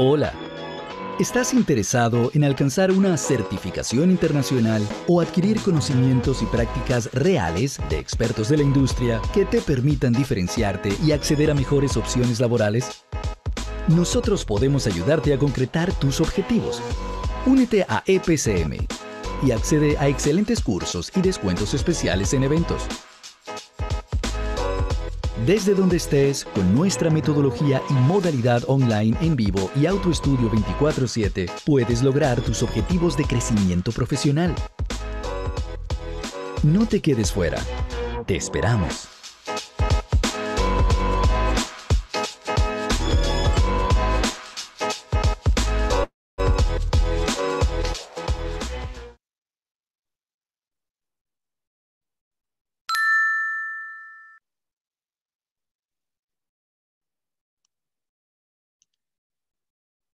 Hola, ¿estás interesado en alcanzar una certificación internacional o adquirir conocimientos y prácticas reales de expertos de la industria que te permitan diferenciarte y acceder a mejores opciones laborales? Nosotros podemos ayudarte a concretar tus objetivos. Únete a EPCM y accede a excelentes cursos y descuentos especiales en eventos. Desde donde estés, con nuestra metodología y modalidad online en vivo y autoestudio 24/7, puedes lograr tus objetivos de crecimiento profesional. No te quedes fuera. Te esperamos.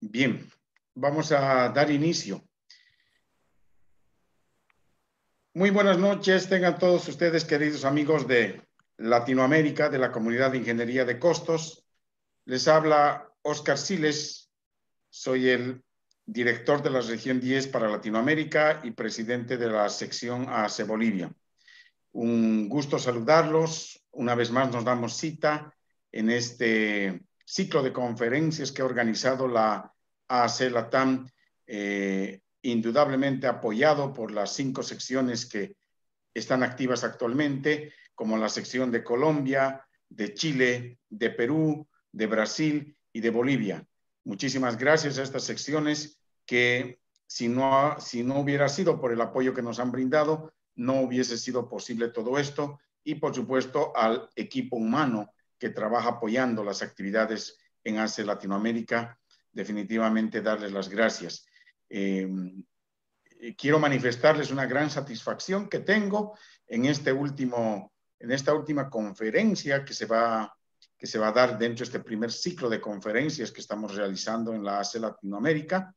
Bien, vamos a dar inicio. Muy buenas noches, tengan todos ustedes, queridos amigos de Latinoamérica, de la Comunidad de Ingeniería de Costos. Les habla Óscar Siles, soy el director de la región 10 para Latinoamérica y presidente de la sección AAC Bolivia. Un gusto saludarlos. Una vez más nos damos cita en este ciclo de conferencias que ha organizado la AAC Latam, indudablemente apoyado por las 5 secciones que están activas actualmente, como la sección de Colombia, de Chile, de Perú, de Brasil y de Bolivia. Muchísimas gracias a estas secciones que si no hubiera sido por el apoyo que nos han brindado, no hubiese sido posible todo esto, y por supuesto al equipo humano que trabaja apoyando las actividades en ACE Latinoamérica, definitivamente darles las gracias. Quiero manifestarles una gran satisfacción que tengo en esta última conferencia que se va a dar dentro de este primer ciclo de conferencias que estamos realizando en la ACE Latinoamérica.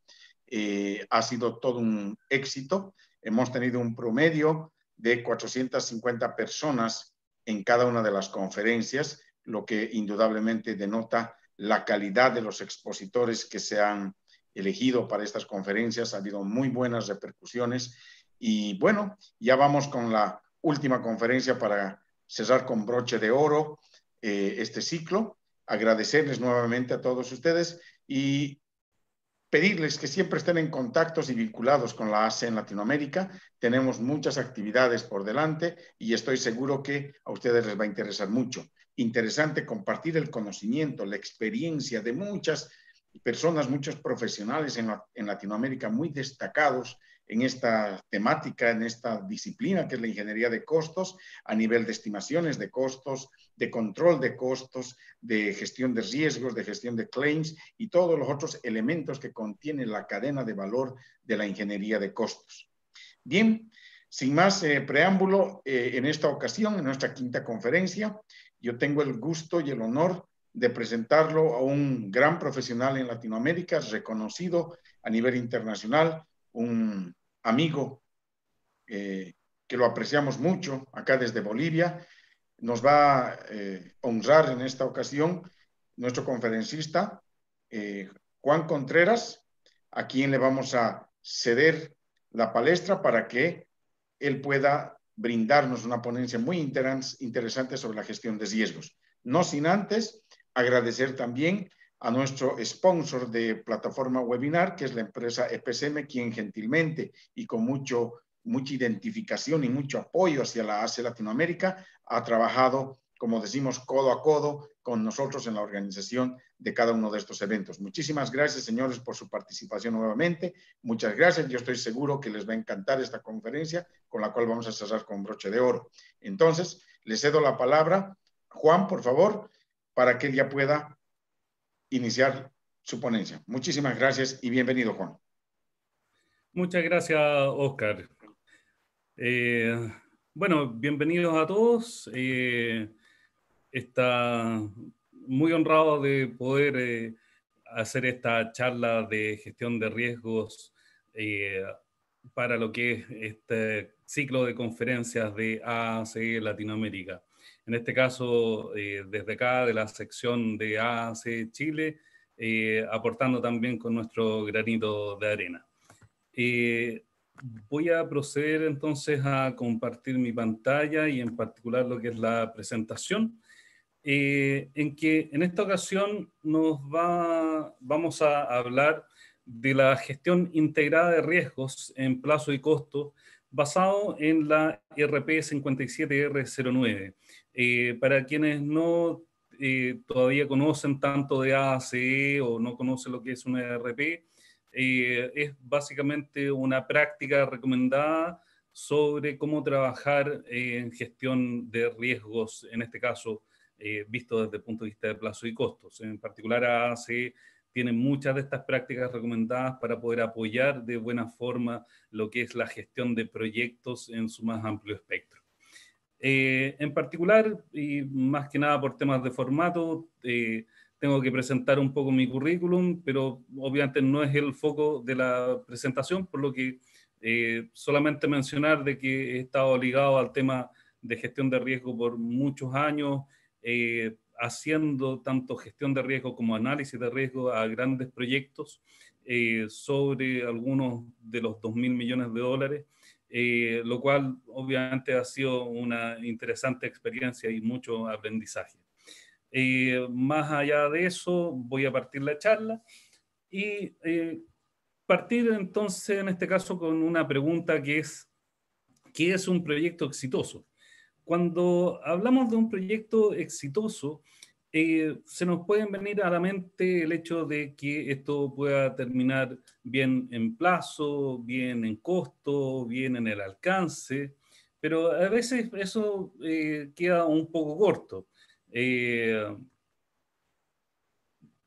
Ha sido todo un éxito. Hemos tenido un promedio de 450 personas en cada una de las conferencias, lo que indudablemente denota la calidad de los expositores que se han elegido para estas conferencias. Ha habido muy buenas repercusiones y bueno, ya vamos con la última conferencia para cerrar con broche de oro este ciclo. Agradecerles nuevamente a todos ustedes y pedirles que siempre estén en contactos y vinculados con la ACE en Latinoamérica. Tenemos muchas actividades por delante y estoy seguro que a ustedes les va a interesar mucho. Interesante compartir el conocimiento, la experiencia de muchas personas, muchos profesionales en Latinoamérica muy destacados en esta temática, en esta disciplina que es la ingeniería de costos, a nivel de estimaciones de costos, de control de costos, de gestión de riesgos, de gestión de claims y todos los otros elementos que contiene la cadena de valor de la ingeniería de costos. Bien, sin más preámbulo, en esta ocasión, en nuestra quinta conferencia, yo tengo el gusto y el honor de presentarlo a un gran profesional en Latinoamérica, reconocido a nivel internacional, un amigo que lo apreciamos mucho acá desde Bolivia. Nos va a honrar en esta ocasión nuestro conferencista, Juan Contreras, a quien le vamos a ceder la palestra para que él pueda brindarnos una ponencia muy interesante sobre la gestión de riesgos. No sin antes agradecer también a nuestro sponsor de plataforma webinar, que es la empresa EPCM, quien gentilmente y con mucha identificación y mucho apoyo hacia la ACE Latinoamérica ha trabajado, como decimos, codo a codo con nosotros en la organización de cada uno de estos eventos. Muchísimas gracias, señores, por su participación nuevamente. Muchas gracias. Yo estoy seguro que les va a encantar esta conferencia, con la cual vamos a cerrar con broche de oro. Entonces, le cedo la palabra. Juan, por favor, para que él ya pueda iniciar su ponencia. Muchísimas gracias y bienvenido, Juan. Muchas gracias, Óscar. Bueno, bienvenidos a todos. Está muy honrado de poder hacer esta charla de gestión de riesgos para lo que es este ciclo de conferencias de AAC Latinoamérica. En este caso, desde acá, de la sección de AAC Chile, aportando también con nuestro granito de arena. Voy a proceder entonces a compartir mi pantalla y en particular lo que es la presentación, en que en esta ocasión vamos a hablar de la gestión integrada de riesgos en plazo y costo basado en la RP 57R09. Para quienes no todavía conocen tanto de AACE o no conocen lo que es una RP, es básicamente una práctica recomendada sobre cómo trabajar en gestión de riesgos, en este caso, visto desde el punto de vista de plazo y costos. En particular, AACE tiene muchas de estas prácticas recomendadas para poder apoyar de buena forma lo que es la gestión de proyectos en su más amplio espectro. En particular, y más que nada por temas de formato, tengo que presentar un poco mi currículum, pero obviamente no es el foco de la presentación, por lo que solamente mencionar de que he estado ligado al tema de gestión de riesgo por muchos años, haciendo tanto gestión de riesgo como análisis de riesgo a grandes proyectos sobre algunos de los 2.000 millones de dólares, lo cual obviamente ha sido una interesante experiencia y mucho aprendizaje. Más allá de eso, voy a partir la charla y partir entonces en este caso con una pregunta que es, ¿qué es un proyecto exitoso? Cuando hablamos de un proyecto exitoso, se nos pueden venir a la mente el hecho de que esto pueda terminar bien en plazo, bien en costo, bien en el alcance, pero a veces eso queda un poco corto.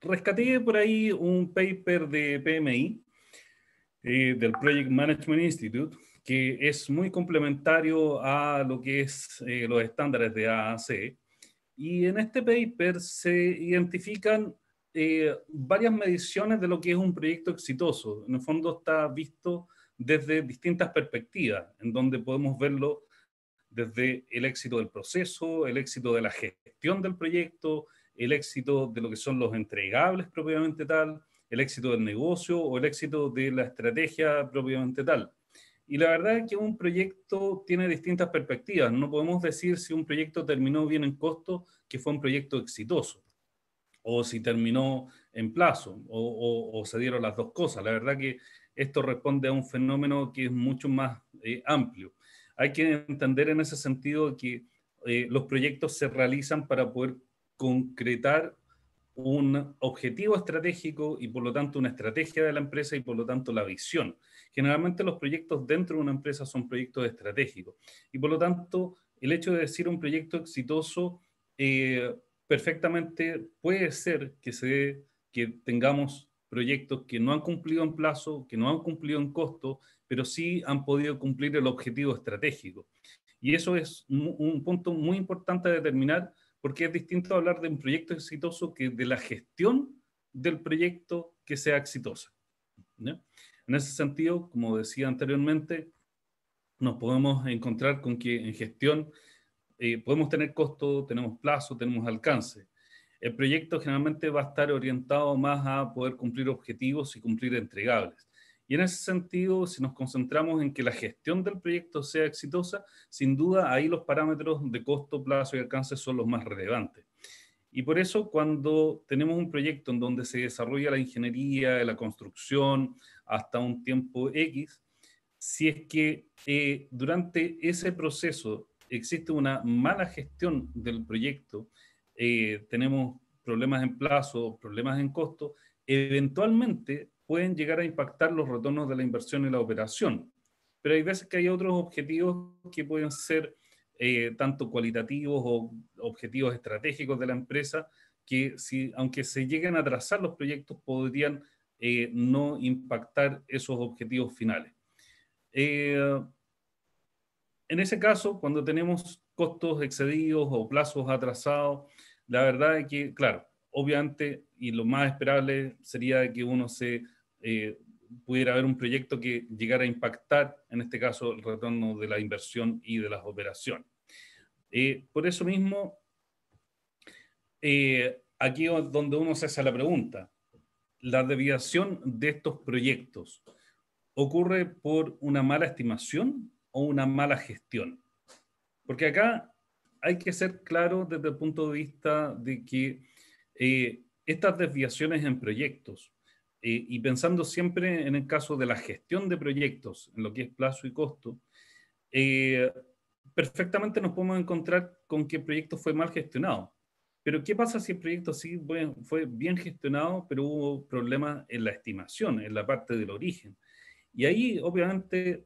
Rescaté por ahí un paper de PMI, del Project Management Institute, que es muy complementario a lo que es los estándares de AAC. Y en este paper se identifican varias mediciones de lo que es un proyecto exitoso. En el fondo está visto desde distintas perspectivas, en donde podemos verlo desde el éxito del proceso, el éxito de la gestión del proyecto, el éxito de lo que son los entregables propiamente tal, el éxito del negocio o el éxito de la estrategia propiamente tal. Y la verdad es que un proyecto tiene distintas perspectivas. No podemos decir si un proyecto terminó bien en costo, que fue un proyecto exitoso, o si terminó en plazo, o se dieron las dos cosas. La verdad que esto responde a un fenómeno que es mucho más amplio. Hay que entender en ese sentido que los proyectos se realizan para poder concretar un objetivo estratégico y por lo tanto una estrategia de la empresa y por lo tanto la visión. Generalmente los proyectos dentro de una empresa son proyectos estratégicos y por lo tanto el hecho de decir un proyecto exitoso perfectamente puede ser que tengamos proyectos que no han cumplido en plazo, que no han cumplido en costo, pero sí han podido cumplir el objetivo estratégico. Y eso es un punto muy importante a determinar, porque es distinto hablar de un proyecto exitoso que de la gestión del proyecto que sea exitosa, ¿no? En ese sentido, como decía anteriormente, nos podemos encontrar con que en gestión podemos tener costo, tenemos plazo, tenemos alcance. El proyecto generalmente va a estar orientado más a poder cumplir objetivos y cumplir entregables. Y en ese sentido, si nos concentramos en que la gestión del proyecto sea exitosa, sin duda ahí los parámetros de costo, plazo y alcance son los más relevantes. Y por eso cuando tenemos un proyecto en donde se desarrolla la ingeniería, la construcción, hasta un tiempo X, si es que durante ese proceso existe una mala gestión del proyecto, tenemos problemas en plazo, problemas en costo, eventualmente pueden llegar a impactar los retornos de la inversión y la operación. Pero hay veces que hay otros objetivos que pueden ser tanto cualitativos o objetivos estratégicos de la empresa, que aunque se lleguen a trazar los proyectos, podrían no impactar esos objetivos finales. En ese caso, cuando tenemos costos excedidos o plazos atrasados, la verdad es que, claro, obviamente, y lo más esperable sería que pudiera haber un proyecto que llegara a impactar, en este caso, el retorno de la inversión y de las operaciones. Por eso mismo, aquí es donde uno se hace la pregunta, la desviación de estos proyectos ocurre por una mala estimación o una mala gestión. Porque acá hay que ser claro desde el punto de vista de que estas desviaciones en proyectos, y pensando siempre en el caso de la gestión de proyectos, en lo que es plazo y costo, perfectamente nos podemos encontrar con que el proyecto fue mal gestionado. Pero ¿qué pasa si el proyecto sí fue bien gestionado, pero hubo problemas en la estimación, en la parte del origen? Y ahí, obviamente,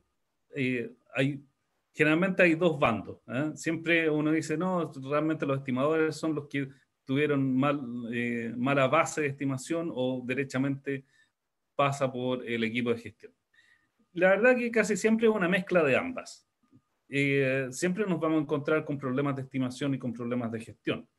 generalmente hay dos bandos. Siempre uno dice, no, realmente los estimadores son los que tuvieron mala base de estimación o derechamente pasa por el equipo de gestión. La verdad que casi siempre es una mezcla de ambas. Siempre nos vamos a encontrar con problemas de estimación y con problemas de gestión.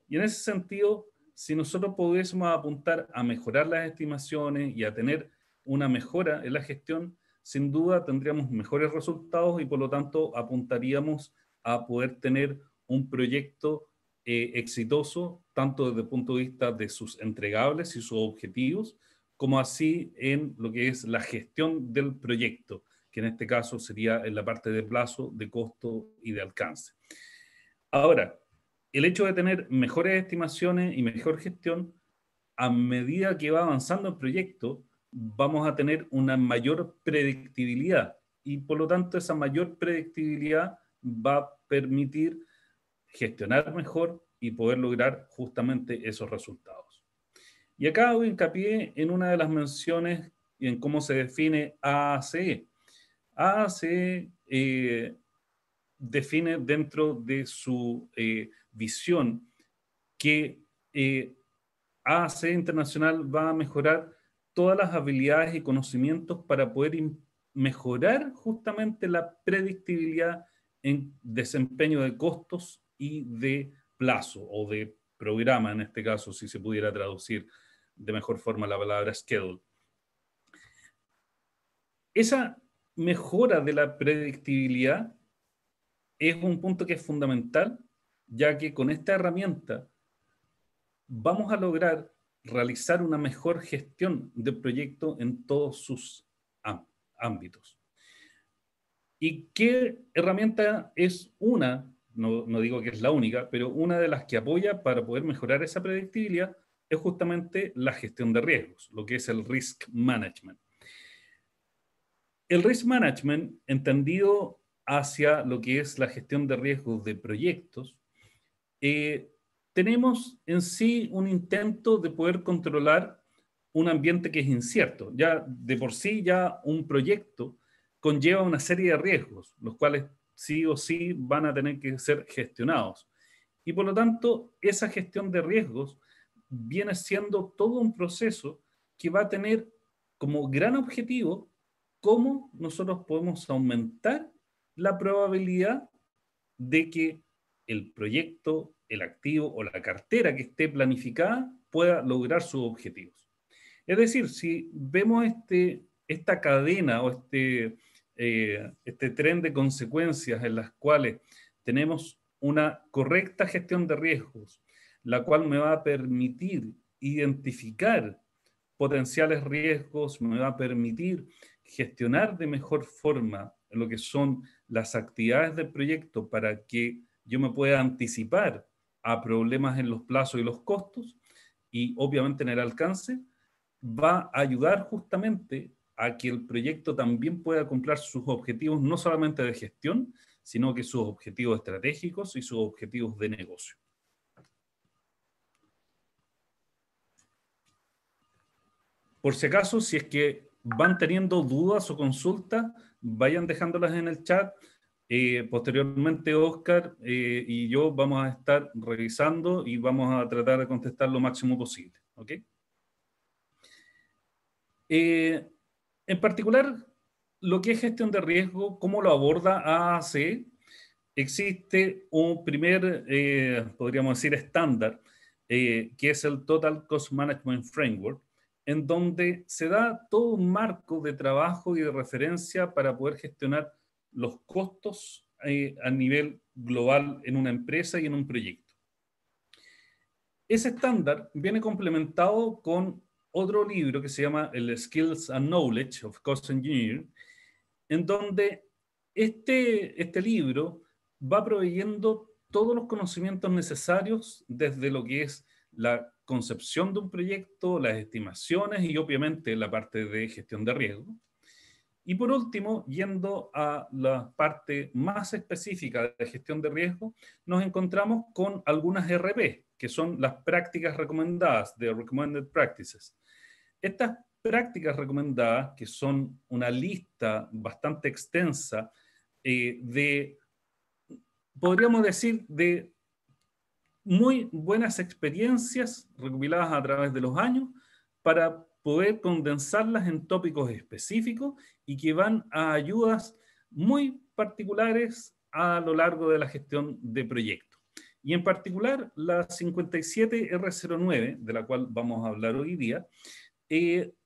Y en ese sentido, si nosotros pudiésemos apuntar a mejorar las estimaciones y a tener una mejora en la gestión, sin duda tendríamos mejores resultados y por lo tanto apuntaríamos a poder tener un proyecto exitoso, tanto desde el punto de vista de sus entregables y sus objetivos, como así en lo que es la gestión del proyecto, que en este caso sería en la parte de plazo, de costo y de alcance. Ahora, el hecho de tener mejores estimaciones y mejor gestión, a medida que va avanzando el proyecto, vamos a tener una mayor predictibilidad y por lo tanto esa mayor predictibilidad va a permitir gestionar mejor y poder lograr justamente esos resultados. Y acá hago hincapié en una de las menciones y en cómo se define AACE. AACE define dentro de su visión que AACE Internacional va a mejorar todas las habilidades y conocimientos para poder mejorar justamente la predictibilidad en desempeño de costos y de plazo o de programa, en este caso, si se pudiera traducir de mejor forma la palabra schedule. Esa mejora de la predictibilidad es un punto que es fundamental, ya que con esta herramienta vamos a lograr realizar una mejor gestión del proyecto en todos sus ámbitos. ¿Y qué herramienta es una? No digo que es la única, pero una de las que apoya para poder mejorar esa predictibilidad es justamente la gestión de riesgos, lo que es el risk management. El risk management, entendido hacia lo que es la gestión de riesgos de proyectos, tenemos en sí un intento de poder controlar un ambiente que es incierto. Ya de por sí, ya un proyecto conlleva una serie de riesgos, los cuales sí o sí van a tener que ser gestionados. Y por lo tanto, esa gestión de riesgos viene siendo todo un proceso que va a tener como gran objetivo cómo nosotros podemos aumentar la probabilidad de que el proyecto, el activo o la cartera que esté planificada pueda lograr sus objetivos. Es decir, si vemos esta cadena o este tren de consecuencias en las cuales tenemos una correcta gestión de riesgos, la cual me va a permitir identificar potenciales riesgos, me va a permitir gestionar de mejor forma lo que son las actividades del proyecto para que yo me pueda anticipar a problemas en los plazos y los costos y obviamente en el alcance, va a ayudar justamente a que el proyecto también pueda cumplir sus objetivos no solamente de gestión, sino que sus objetivos estratégicos y sus objetivos de negocio. Por si acaso, si es que van teniendo dudas o consultas, vayan dejándolas en el chat. Posteriormente, Oscar y yo vamos a estar revisando y vamos a tratar de contestar lo máximo posible. ¿Ok? En particular, lo que es gestión de riesgo, cómo lo aborda AAC, existe un primer, podríamos decir, estándar, que es el Total Cost Management Framework, en donde se da todo un marco de trabajo y de referencia para poder gestionar los costos a nivel global en una empresa y en un proyecto. Ese estándar viene complementado con otro libro que se llama el Skills and Knowledge of Cost Engineering, en donde este libro va proveyendo todos los conocimientos necesarios desde lo que es la concepción de un proyecto, las estimaciones y obviamente la parte de gestión de riesgo. Y por último, yendo a la parte más específica de gestión de riesgo, nos encontramos con algunas RP, que son las prácticas recomendadas, de Recommended Practices. Estas prácticas recomendadas, que son una lista bastante extensa podríamos decir, de muy buenas experiencias recopiladas a través de los años para poder condensarlas en tópicos específicos y que van a ayudas muy particulares a lo largo de la gestión de proyectos. Y en particular, la 57R09, de la cual vamos a hablar hoy día,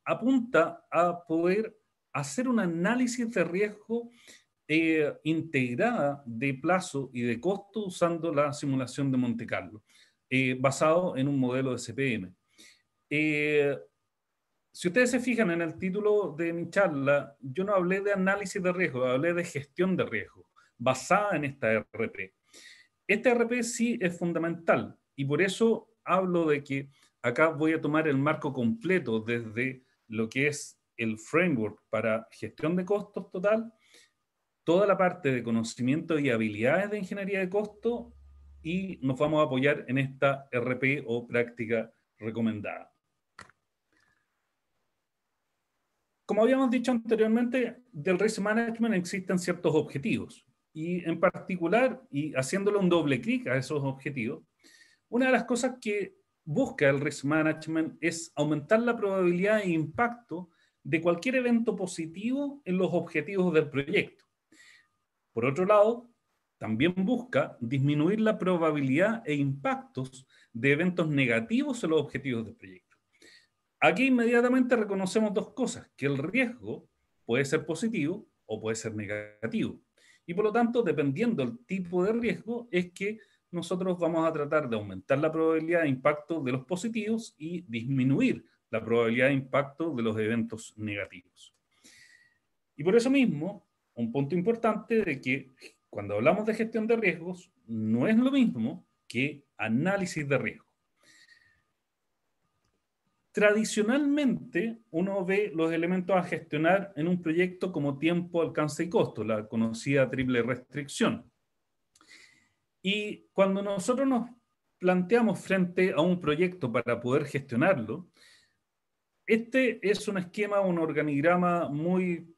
apunta a poder hacer un análisis de riesgo integrada de plazo y de costo usando la simulación de Monte Carlo, basado en un modelo de CPM. Si ustedes se fijan en el título de mi charla, yo no hablé de análisis de riesgo, hablé de gestión de riesgo, basada en esta RP. Esta RP sí es fundamental y por eso hablo de que acá voy a tomar el marco completo desde lo que es el framework para gestión de costos total, toda la parte de conocimiento y habilidades de ingeniería de costo y nos vamos a apoyar en esta RP o práctica recomendada. Como habíamos dicho anteriormente, del Risk Management existen ciertos objetivos y en particular, y haciéndole un doble clic a esos objetivos, una de las cosas que busca el Risk Management es aumentar la probabilidad e impacto de cualquier evento positivo en los objetivos del proyecto. Por otro lado, también busca disminuir la probabilidad e impactos de eventos negativos en los objetivos del proyecto. Aquí inmediatamente reconocemos dos cosas, que el riesgo puede ser positivo o puede ser negativo. Y por lo tanto, dependiendo del tipo de riesgo, es que nosotros vamos a tratar de aumentar la probabilidad de impacto de los positivos y disminuir la probabilidad de impacto de los eventos negativos. Y por eso mismo, un punto importante de que cuando hablamos de gestión de riesgos, no es lo mismo que análisis de riesgo. Tradicionalmente, uno ve los elementos a gestionar en un proyecto como tiempo, alcance y costo, la conocida triple restricción. Y cuando nosotros nos planteamos frente a un proyecto para poder gestionarlo, este es un esquema, un organigrama muy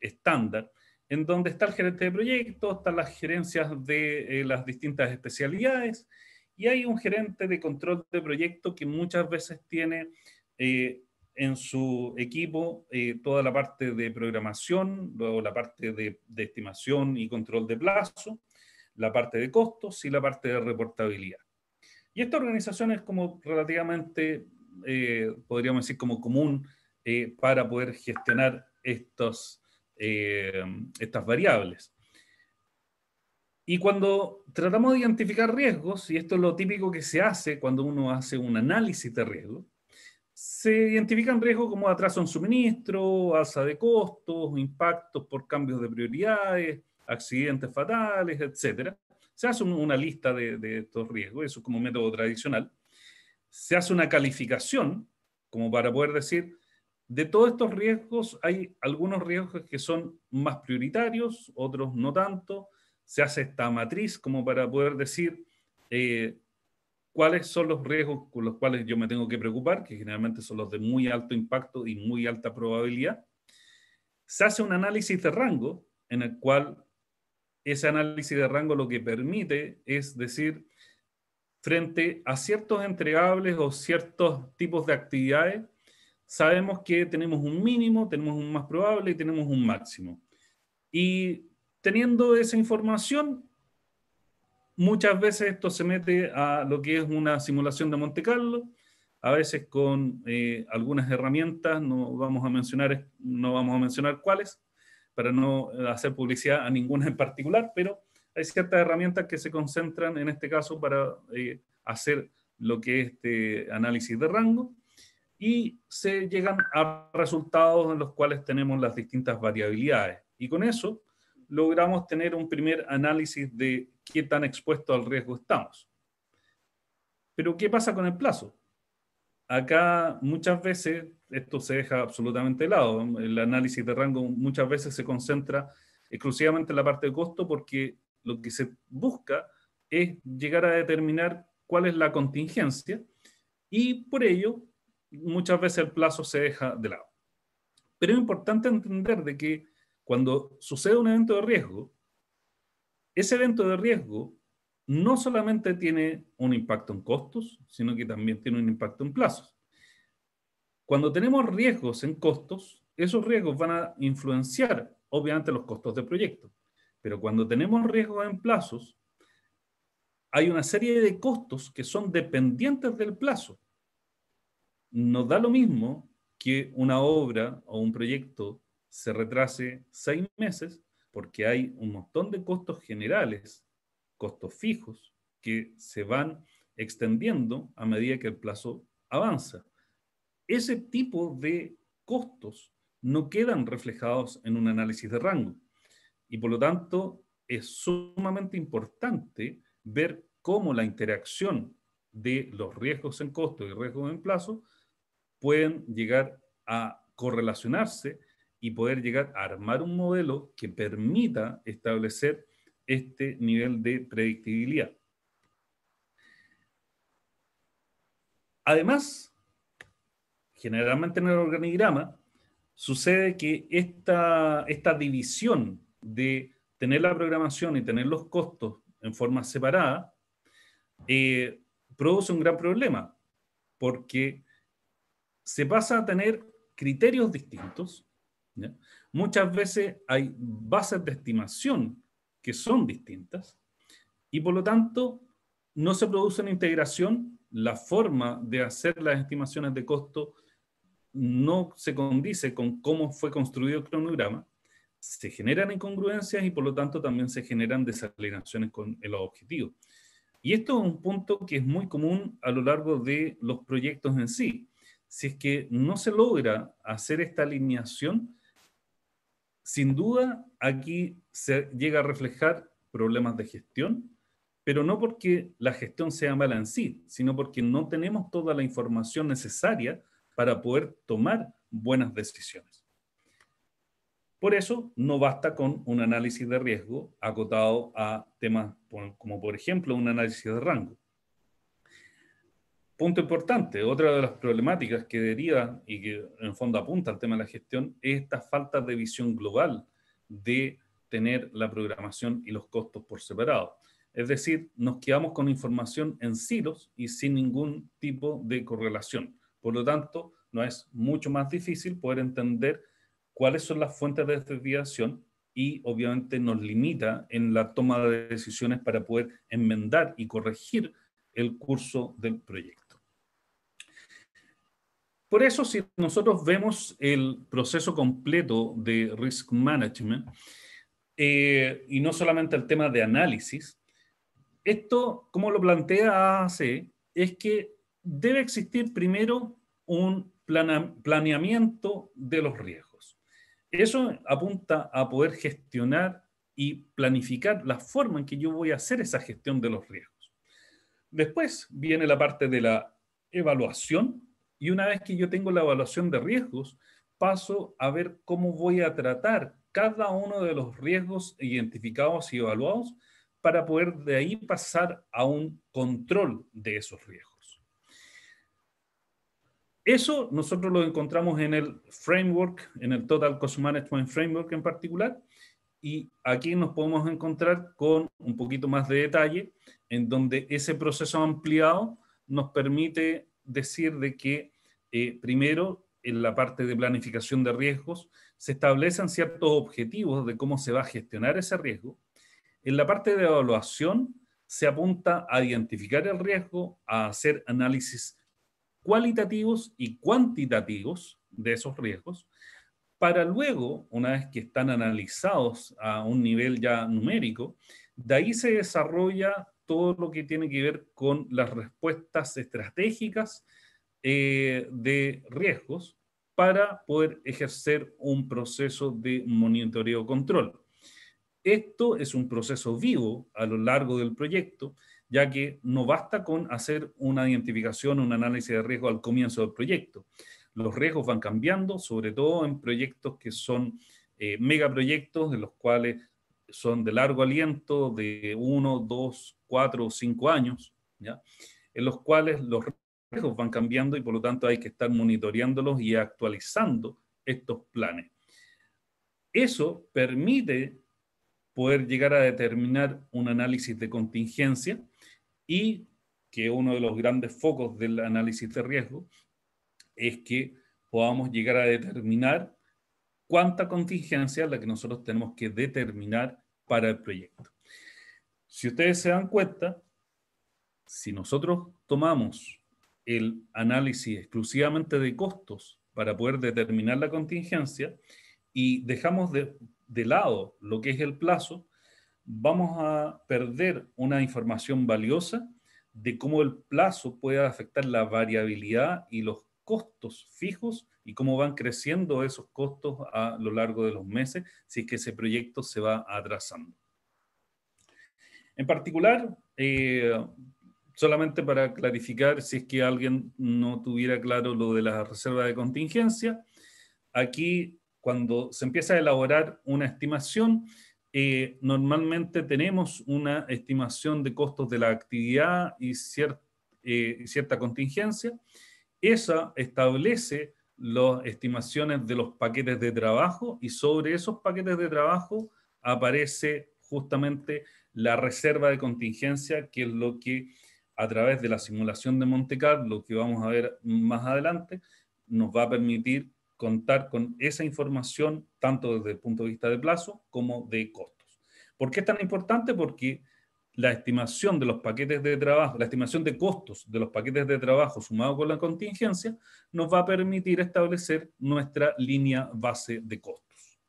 estándar, en donde está el gerente de proyecto, están las gerencias de las distintas especialidades, y hay un gerente de control de proyecto que muchas veces tiene en su equipo toda la parte de programación, luego la parte de estimación y control de plazo, la parte de costos y la parte de reportabilidad. Y esta organización es como relativamente, podríamos decir, como común para poder gestionar estas variables. Y cuando tratamos de identificar riesgos, y esto es lo típico que se hace cuando uno hace un análisis de riesgo, se identifican riesgos como atraso en suministro, alza de costos, impactos por cambios de prioridades, accidentes fatales, etc. Se hace una lista de estos riesgos, eso es como método tradicional. Se hace una calificación, como para poder decir, de todos estos riesgos hay algunos riesgos que son más prioritarios, otros no tanto. Se hace esta matriz como para poder decir cuáles son los riesgos con los cuales yo me tengo que preocupar, que generalmente son los de muy alto impacto y muy alta probabilidad. Se hace un análisis de rango, en el cual ese análisis de rango lo que permite es decir, frente a ciertos entregables o ciertos tipos de actividades, sabemos que tenemos un mínimo, tenemos un más probable y tenemos un máximo. Y teniendo esa información, muchas veces esto se mete a lo que es una simulación de Monte Carlo, a veces con algunas herramientas, no vamos a mencionar cuáles, para no hacer publicidad a ninguna en particular, pero hay ciertas herramientas que se concentran en este caso para hacer lo que es este análisis de rango. y se llegan a resultados en los cuales tenemos las distintas variabilidades. Y con eso logramos tener un primer análisis de qué tan expuestos al riesgo estamos. Pero ¿qué pasa con el plazo? Acá muchas veces esto se deja absolutamente de lado. El análisis de rango muchas veces se concentra exclusivamente en la parte de costo porque lo que se busca es llegar a determinar cuál es la contingencia y por ello muchas veces el plazo se deja de lado. Pero es importante entender de que cuando sucede un evento de riesgo, ese evento de riesgo no solamente tiene un impacto en costos, sino que también tiene un impacto en plazos. Cuando tenemos riesgos en costos, esos riesgos van a influenciar, obviamente, los costos del proyecto. Pero cuando tenemos riesgos en plazos, hay una serie de costos que son dependientes del plazo. Nos da lo mismo que una obra o un proyecto se retrase 6 meses, porque hay un montón de costos generales, costos fijos, que se van extendiendo a medida que el plazo avanza. Ese tipo de costos no quedan reflejados en un análisis de rango. Y por lo tanto, es sumamente importante ver cómo la interacción de los riesgos en costo y riesgos en plazo pueden llegar a correlacionarse y poder llegar a armar un modelo que permita establecer este nivel de predictibilidad. Además, generalmente en el organigrama sucede que esta división de tener la programación y tener los costos en forma separada produce un gran problema, porque se pasa a tener criterios distintos, ¿ya? Muchas veces hay bases de estimación que son distintas y por lo tanto no se produce una integración, la forma de hacer las estimaciones de costo no se condice con cómo fue construido el cronograma, se generan incongruencias y por lo tanto también se generan desalineaciones con los objetivos. Y esto es un punto que es muy común a lo largo de los proyectos en sí. Si es que no se logra hacer esta alineación, sin duda aquí se llega a reflejar problemas de gestión, pero no porque la gestión sea mala en sí, sino porque no tenemos toda la información necesaria para poder tomar buenas decisiones. Por eso no basta con un análisis de riesgo acotado a temas como por ejemplo un análisis de rango. Punto importante, otra de las problemáticas que deriva y que en el fondo apunta al tema de la gestión es esta falta de visión global de tener la programación y los costos por separado. Es decir, nos quedamos con información en silos y sin ningún tipo de correlación. Por lo tanto, nos es mucho más difícil poder entender cuáles son las fuentes de desviación y obviamente nos limita en la toma de decisiones para poder enmendar y corregir el curso del proyecto. Por eso, si nosotros vemos el proceso completo de risk management, y no solamente el tema de análisis, esto, como lo plantea AAC, es que debe existir primero un planeamiento de los riesgos. Eso apunta a poder gestionar y planificar la forma en que yo voy a hacer esa gestión de los riesgos. Después viene la parte de la evaluación, y una vez que yo tengo la evaluación de riesgos, paso a ver cómo voy a tratar cada uno de los riesgos identificados y evaluados para poder de ahí pasar a un control de esos riesgos. Eso nosotros lo encontramos en el framework, en el Total Cost Management Framework en particular, y aquí nos podemos encontrar con un poquito más de detalle, en donde ese proceso ampliado nos permite decir de que primero, en la parte de planificación de riesgos, se establecen ciertos objetivos de cómo se va a gestionar ese riesgo. En la parte de evaluación, se apunta a identificar el riesgo, a hacer análisis cualitativos y cuantitativos de esos riesgos, para luego, una vez que están analizados a un nivel ya numérico, de ahí se desarrolla todo lo que tiene que ver con las respuestas estratégicas de riesgos para poder ejercer un proceso de monitoreo control. Esto es un proceso vivo a lo largo del proyecto, ya que no basta con hacer una identificación, un análisis de riesgo al comienzo del proyecto. Los riesgos van cambiando, sobre todo en proyectos que son megaproyectos, de los cuales son de largo aliento, de 1, 2, 4 o 5 años, ¿ya? En los cuales los riesgos van cambiando y por lo tanto hay que estar monitoreándolos y actualizando estos planes. Eso permite poder llegar a determinar un análisis de contingencia y que uno de los grandes focos del análisis de riesgo es que podamos llegar a determinar cuánta contingencia es la que nosotros tenemos que determinar para el proyecto. Si ustedes se dan cuenta, si nosotros tomamos el análisis exclusivamente de costos para poder determinar la contingencia y dejamos de lado lo que es el plazo, vamos a perder una información valiosa de cómo el plazo puede afectar la variabilidad y los costos fijos y cómo van creciendo esos costos a lo largo de los meses si es que ese proyecto se va atrasando. En particular, solamente para clarificar, si es que alguien no tuviera claro lo de la reserva de contingencia, aquí cuando se empieza a elaborar una estimación, normalmente tenemos una estimación de costos de la actividad y cierta contingencia. Esa establece las estimaciones de los paquetes de trabajo y sobre esos paquetes de trabajo aparece justamente la reserva de contingencia, que es lo que a través de la simulación de Monte Carlo, que vamos a ver más adelante, nos va a permitir contar con esa información tanto desde el punto de vista de plazo como de costos. ¿Por qué es tan importante? Porque la estimación de los paquetes de trabajo, la estimación de costos de los paquetes de trabajo sumado con la contingencia, nos va a permitir establecer nuestra línea base de costos,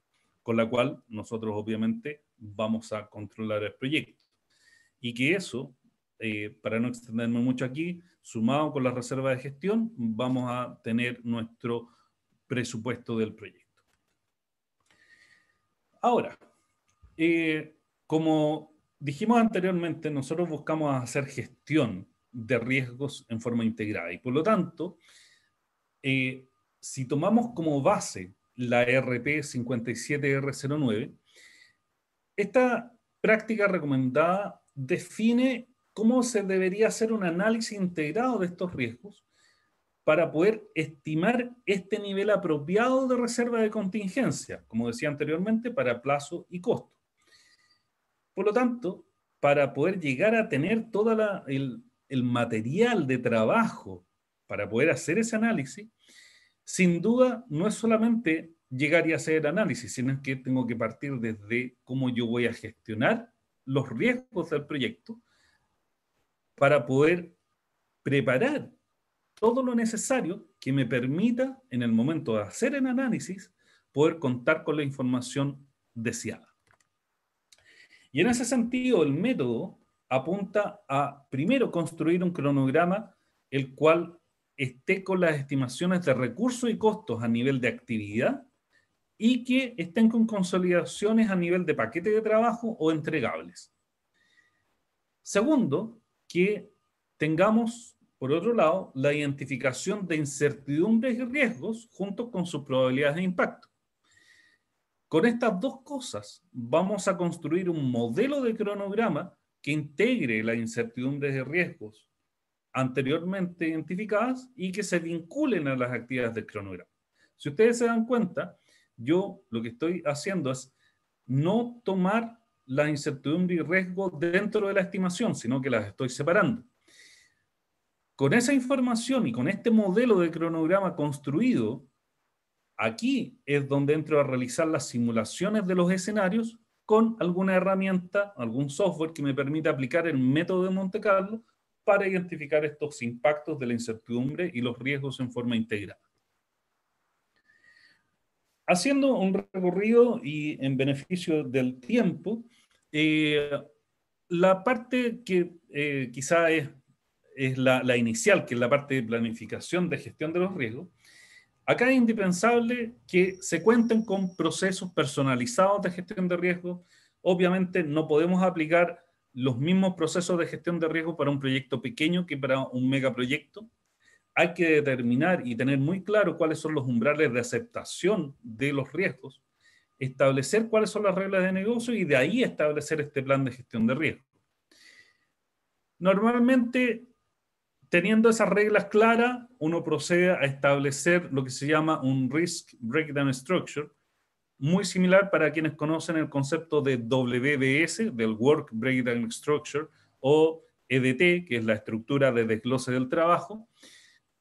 con la cual nosotros obviamente vamos a controlar el proyecto. Y que eso, para no extenderme mucho aquí, sumado con la reserva de gestión, vamos a tener nuestro presupuesto del proyecto. Ahora, como dijimos anteriormente, nosotros buscamos hacer gestión de riesgos en forma integrada y por lo tanto, si tomamos como base la RP 57R09, esta práctica recomendada define cómo se debería hacer un análisis integrado de estos riesgos para poder estimar este nivel apropiado de reserva de contingencia, como decía anteriormente, para plazo y costo. Por lo tanto, para poder llegar a tener todo el material de trabajo para poder hacer ese análisis, sin duda no es solamente llegar y hacer el análisis, sino que tengo que partir desde cómo yo voy a gestionar los riesgos del proyecto para poder preparar todo lo necesario que me permita, en el momento de hacer el análisis, poder contar con la información deseada. Y en ese sentido, el método apunta a, primero, construir un cronograma el cual esté con las estimaciones de recursos y costos a nivel de actividad y que estén con consolidaciones a nivel de paquete de trabajo o entregables. Segundo, que tengamos, por otro lado, la identificación de incertidumbres y riesgos junto con sus probabilidades de impacto. Con estas dos cosas vamos a construir un modelo de cronograma que integre las incertidumbres y riesgos anteriormente identificadas y que se vinculen a las actividades del cronograma. Si ustedes se dan cuenta, yo lo que estoy haciendo es no tomar la incertidumbre y riesgo dentro de la estimación, sino que las estoy separando. Con esa información y con este modelo de cronograma construido, aquí es donde entro a realizar las simulaciones de los escenarios con alguna herramienta, algún software que me permita aplicar el método de Monte Carlo para identificar estos impactos de la incertidumbre y los riesgos en forma integrada. Haciendo un recorrido y en beneficio del tiempo, la parte que quizá es es la inicial, que es la parte de planificación de gestión de los riesgos. Acá es indispensable que se cuenten con procesos personalizados de gestión de riesgos. Obviamente no podemos aplicar los mismos procesos de gestión de riesgos para un proyecto pequeño que para un megaproyecto. Hay que determinar y tener muy claro cuáles son los umbrales de aceptación de los riesgos, establecer cuáles son las reglas de negocio y de ahí establecer este plan de gestión de riesgos. Normalmente, teniendo esas reglas claras, uno procede a establecer lo que se llama un Risk Breakdown Structure, muy similar para quienes conocen el concepto de WBS, del Work Breakdown Structure, o EDT, que es la estructura de desglose del trabajo.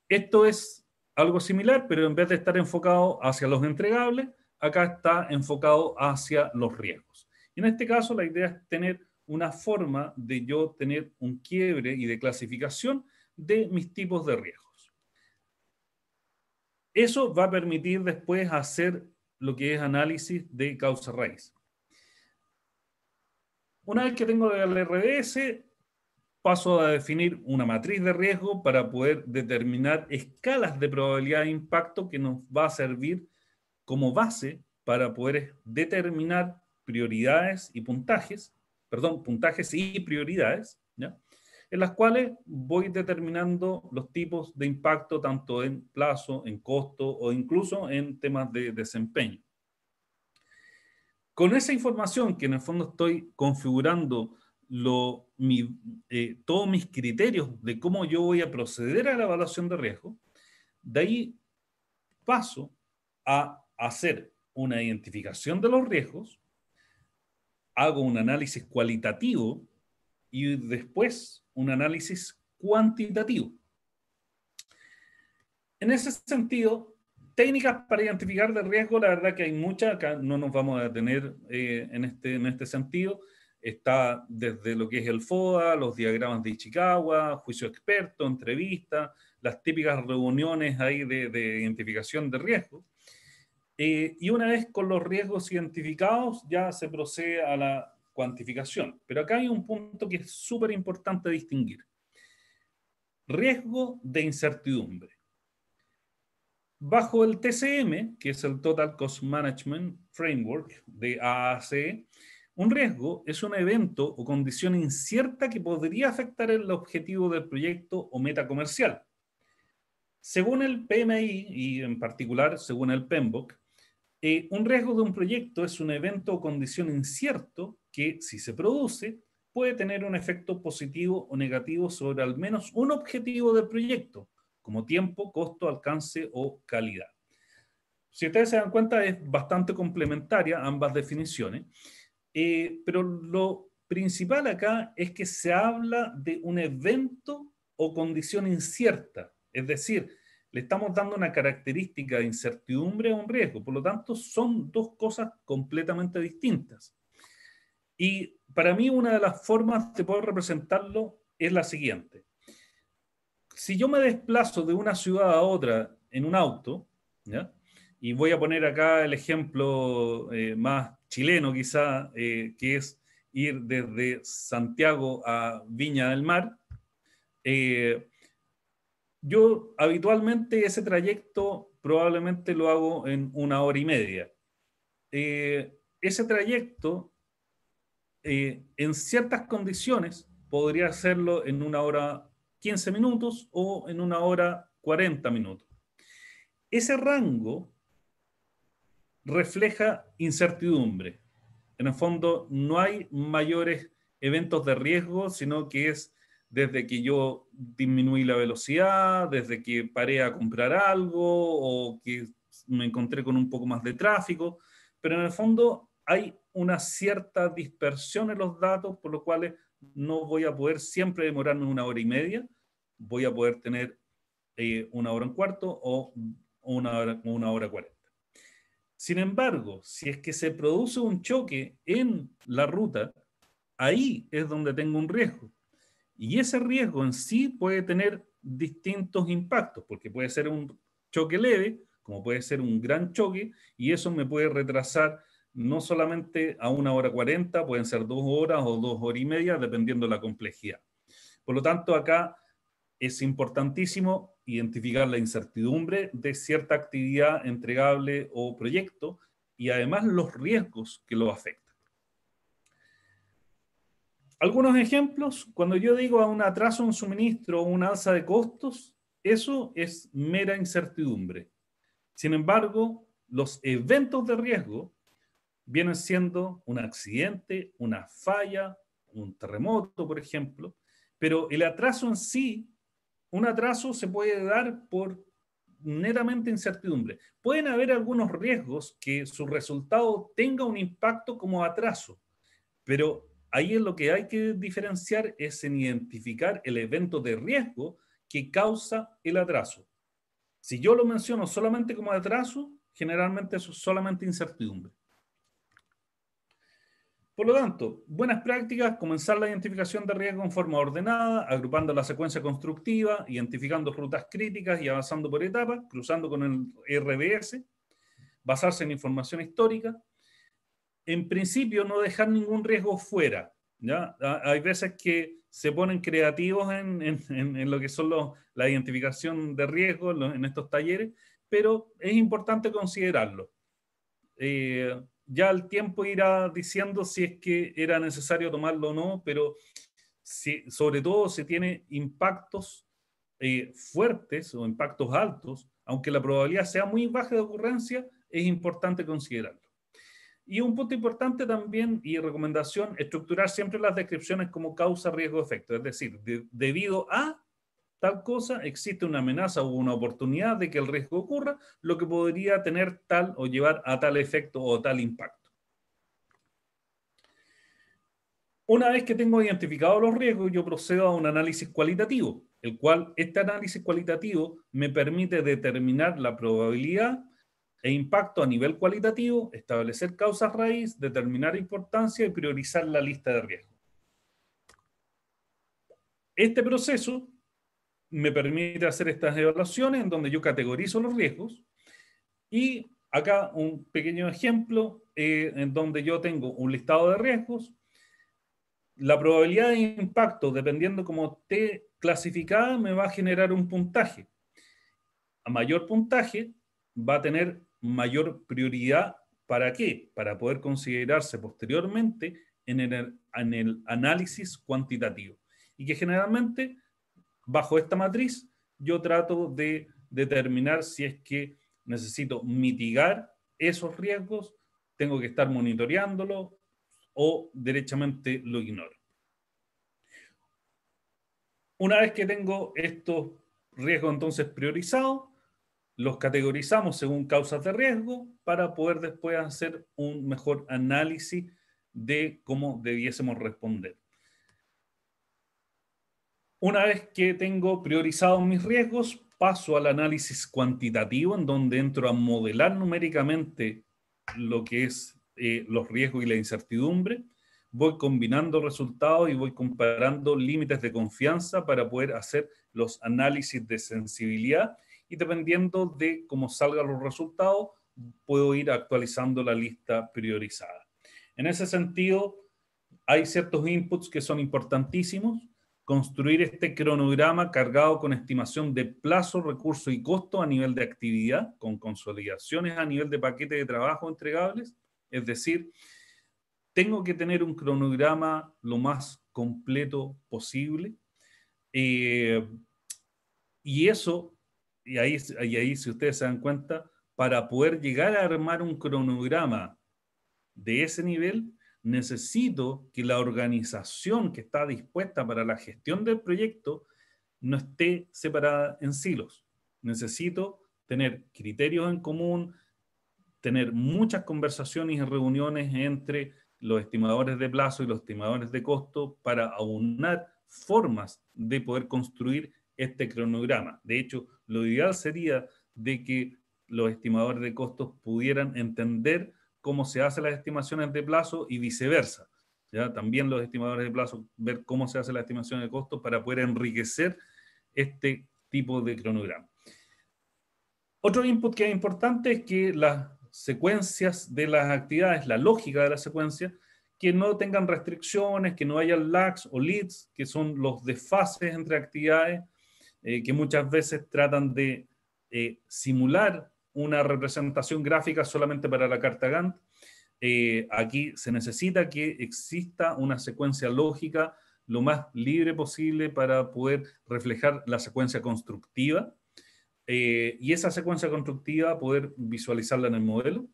Esto es algo similar, pero en vez de estar enfocado hacia los entregables, acá está enfocado hacia los riesgos. Y en este caso, la idea es tener una forma de yo tener un quiebre y de clasificación de mis tipos de riesgos. Eso va a permitir después hacer lo que es análisis de causa raíz. Una vez que tengo el RBS, paso a definir una matriz de riesgo para poder determinar escalas de probabilidad de impacto que nos va a servir como base para poder determinar prioridades y puntajes, puntajes y prioridades, ¿ya? En las cuales voy determinando los tipos de impacto tanto en plazo, en costo o incluso en temas de desempeño. Con esa información que en el fondo estoy configurando todos mis criterios de cómo yo voy a proceder a la evaluación de riesgo, de ahí paso a hacer una identificación de los riesgos, hago un análisis cualitativo y después un análisis cuantitativo. En ese sentido, técnicas para identificar de riesgo, la verdad que hay muchas, acá no nos vamos a detener en este sentido. Está desde lo que es el FODA, los diagramas de Ichikawa, juicio experto, entrevista, las típicas reuniones ahí de identificación de riesgo. Y una vez con los riesgos identificados, ya se procede a la cuantificación. Pero acá hay un punto que es súper importante distinguir. Riesgo de incertidumbre. Bajo el TCM, que es el Total Cost Management Framework de AACE, un riesgo es un evento o condición incierta que podría afectar el objetivo del proyecto o meta comercial. Según el PMI, y en particular según el PMBOK, un riesgo de un proyecto es un evento o condición incierto que, si se produce, puede tener un efecto positivo o negativo sobre al menos un objetivo del proyecto, como tiempo, costo, alcance o calidad. Si ustedes se dan cuenta, es bastante complementaria ambas definiciones, pero lo principal acá es que se habla de un evento o condición incierta, es decir, le estamos dando una característica de incertidumbre a un riesgo. Por lo tanto, son dos cosas completamente distintas. Y para mí, una de las formas de poder representarlo es la siguiente. Si yo me desplazo de una ciudad a otra en un auto, ¿ya? Y voy a poner acá el ejemplo más chileno quizá, que es ir desde Santiago a Viña del Mar, yo habitualmente ese trayecto probablemente lo hago en 1 hora y media. Ese trayecto, en ciertas condiciones, podría hacerlo en 1 hora 15 minutos o en 1 hora 40 minutos. Ese rango refleja incertidumbre. En el fondo, no hay mayores eventos de riesgo, sino que es desde que yo disminuí la velocidad, desde que paré a comprar algo o que me encontré con un poco más de tráfico, pero en el fondo hay una cierta dispersión en los datos, por lo cual no voy a poder siempre demorarme 1 hora y media, voy a poder tener 1 hora 1/4 o 1 hora 40. Sin embargo, si es que se produce un choque en la ruta, ahí es donde tengo un riesgo. Y ese riesgo en sí puede tener distintos impactos, porque puede ser un choque leve, como puede ser un gran choque, y eso me puede retrasar no solamente a 1 hora 40, pueden ser 2 horas o 2 horas y media, dependiendo de la complejidad. Por lo tanto, acá es importantísimo identificar la incertidumbre de cierta actividad entregable o proyecto y además los riesgos que lo afectan. Algunos ejemplos: cuando yo digo a un atraso en suministro o una alza de costos, eso es mera incertidumbre. Sin embargo, los eventos de riesgo vienen siendo un accidente, una falla, un terremoto, por ejemplo, pero el atraso en sí, un atraso se puede dar por netamente incertidumbre. Pueden haber algunos riesgos que su resultado tenga un impacto como atraso, pero ahí es lo que hay que diferenciar, es en identificar el evento de riesgo que causa el atraso. Si yo lo menciono solamente como atraso, generalmente eso es solamente incertidumbre. Por lo tanto, buenas prácticas: comenzar la identificación de riesgo en forma ordenada, agrupando la secuencia constructiva, identificando rutas críticas y avanzando por etapas, cruzando con el RBS, basarse en información histórica. En principio, no dejar ningún riesgo fuera, ¿ya? Hay veces que se ponen creativos en lo que son la identificación de riesgos en estos talleres, pero es importante considerarlo. Ya el tiempo irá diciendo si es que era necesario tomarlo o no, pero sobre todo si tiene impactos fuertes o impactos altos, aunque la probabilidad sea muy baja de ocurrencia, es importante considerarlo. Y un punto importante también y recomendación: estructurar siempre las descripciones como causa, riesgo, efecto. Es decir, debido a tal cosa existe una amenaza o una oportunidad de que el riesgo ocurra, lo que podría tener tal o llevar a tal efecto o tal impacto. Una vez que tengo identificados los riesgos, yo procedo a un análisis cualitativo, el cual este análisis cualitativo me permite determinar la probabilidad e impacto a nivel cualitativo, establecer causas raíz, determinar importancia y priorizar la lista de riesgos. Este proceso me permite hacer estas evaluaciones en donde yo categorizo los riesgos, y acá un pequeño ejemplo en donde yo tengo un listado de riesgos. La probabilidad de impacto, dependiendo cómo esté clasificada, me va a generar un puntaje. A mayor puntaje va a tener mayor prioridad. ¿Para qué? Para poder considerarse posteriormente en el análisis cuantitativo. Y que generalmente, bajo esta matriz, yo trato de determinar si es que necesito mitigar esos riesgos, tengo que estar monitoreándolo o derechamente lo ignoro. Una vez que tengo estos riesgos entonces priorizados, los categorizamos según causas de riesgo para poder después hacer un mejor análisis de cómo debiésemos responder. Una vez que tengo priorizados mis riesgos, paso al análisis cuantitativo, en donde entro a modelar numéricamente lo que es los riesgos y la incertidumbre. Voy combinando resultados y voy comparando límites de confianza para poder hacer los análisis de sensibilidad, y dependiendo de cómo salgan los resultados, puedo ir actualizando la lista priorizada. En ese sentido, hay ciertos inputs que son importantísimos. Construir este cronograma cargado con estimación de plazo, recurso y costo a nivel de actividad, con consolidaciones a nivel de paquete de trabajo entregables. Es decir, tengo que tener un cronograma lo más completo posible. Y eso, y ahí si ustedes se dan cuenta, para poder llegar a armar un cronograma de ese nivel, necesito que la organización que está dispuesta para la gestión del proyecto no esté separada en silos. Necesito tener criterios en común, tener muchas conversaciones y reuniones entre los estimadores de plazo y los estimadores de costo para aunar formas de poder construir este cronograma. De hecho, lo ideal sería de que los estimadores de costos pudieran entender cómo se hacen las estimaciones de plazo y viceversa. ¿Ya? También los estimadores de plazo ver cómo se hacen las estimaciones de costos para poder enriquecer este tipo de cronograma. Otro input que es importante es que las secuencias de las actividades, la lógica de la secuencia, que no tengan restricciones, que no haya lags o leads, que son los desfases entre actividades, que muchas veces tratan de simular una representación gráfica solamente para la carta Gantt. Aquí se necesita que exista una secuencia lógica lo más libre posible para poder reflejar la secuencia constructiva, y esa secuencia constructiva poder visualizarla en el modelo.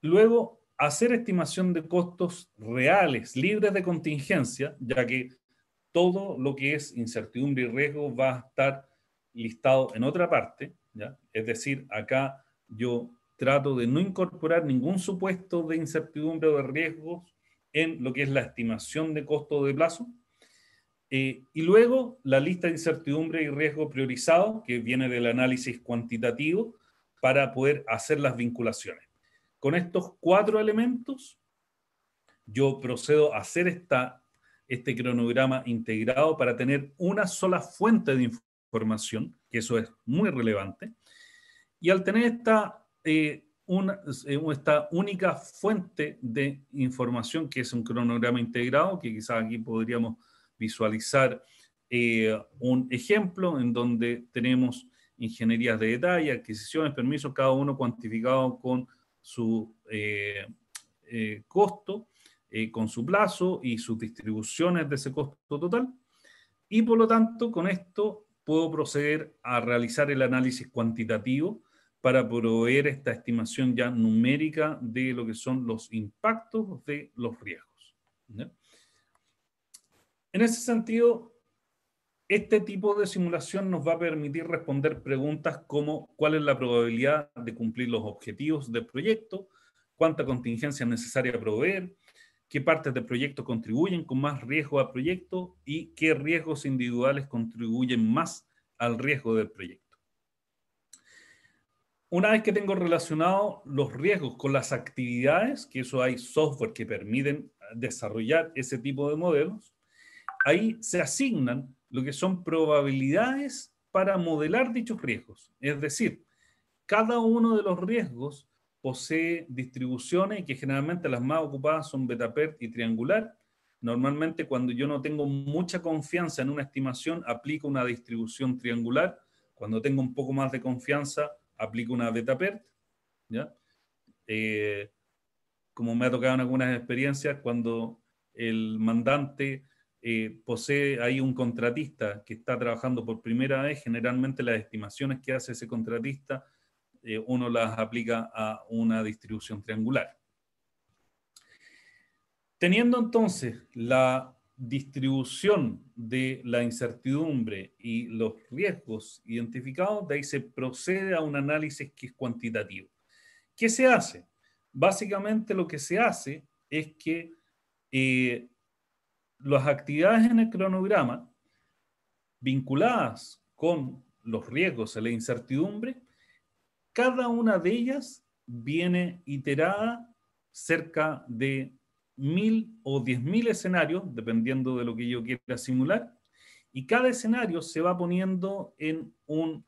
Luego, hacer estimación de costos reales, libres de contingencia, ya que todo lo que es incertidumbre y riesgo va a estar listado en otra parte, ¿ya? Es decir, acá yo trato de no incorporar ningún supuesto de incertidumbre o de riesgos en lo que es la estimación de costo de plazo. Y luego la lista de incertidumbre y riesgo priorizado, que viene del análisis cuantitativo, para poder hacer las vinculaciones. Con estos 4 elementos, yo procedo a hacer este cronograma integrado para tener una sola fuente de información, que eso es muy relevante. Y al tener esta única fuente de información, que es un cronograma integrado, que quizás aquí podríamos visualizar un ejemplo en donde tenemos ingenierías de detalle, adquisiciones, permisos, cada uno cuantificado con su costo, con su plazo y sus distribuciones de ese costo total. Y por lo tanto, con esto puedo proceder a realizar el análisis cuantitativo para proveer esta estimación ya numérica de lo que son los impactos de los riesgos, ¿ya? En ese sentido, este tipo de simulación nos va a permitir responder preguntas como cuál es la probabilidad de cumplir los objetivos del proyecto, cuánta contingencia es necesaria proveer, qué partes del proyecto contribuyen con más riesgo al proyecto y qué riesgos individuales contribuyen más al riesgo del proyecto. Una vez que tengo relacionado los riesgos con las actividades, que eso hay software que permiten desarrollar ese tipo de modelos, ahí se asignan lo que son probabilidades para modelar dichos riesgos. Es decir, cada uno de los riesgos posee distribuciones que generalmente las más ocupadas son beta-PERT y triangular. Normalmente cuando yo no tengo mucha confianza en una estimación, aplico una distribución triangular. Cuando tengo un poco más de confianza, aplico una beta-PERT, ¿ya? Como me ha tocado en algunas experiencias, cuando el mandante posee ahí un contratista que está trabajando por primera vez, generalmente las estimaciones que hace ese contratista, uno las aplica a una distribución triangular. Teniendo entonces la distribución de la incertidumbre y los riesgos identificados, de ahí se procede a un análisis que es cuantitativo. ¿Qué se hace? Básicamente lo que se hace es que las actividades en el cronograma vinculadas con los riesgos y la incertidumbre, cada una de ellas viene iterada cerca de 1000 o 10.000 escenarios, dependiendo de lo que yo quiera simular, y cada escenario se va poniendo en un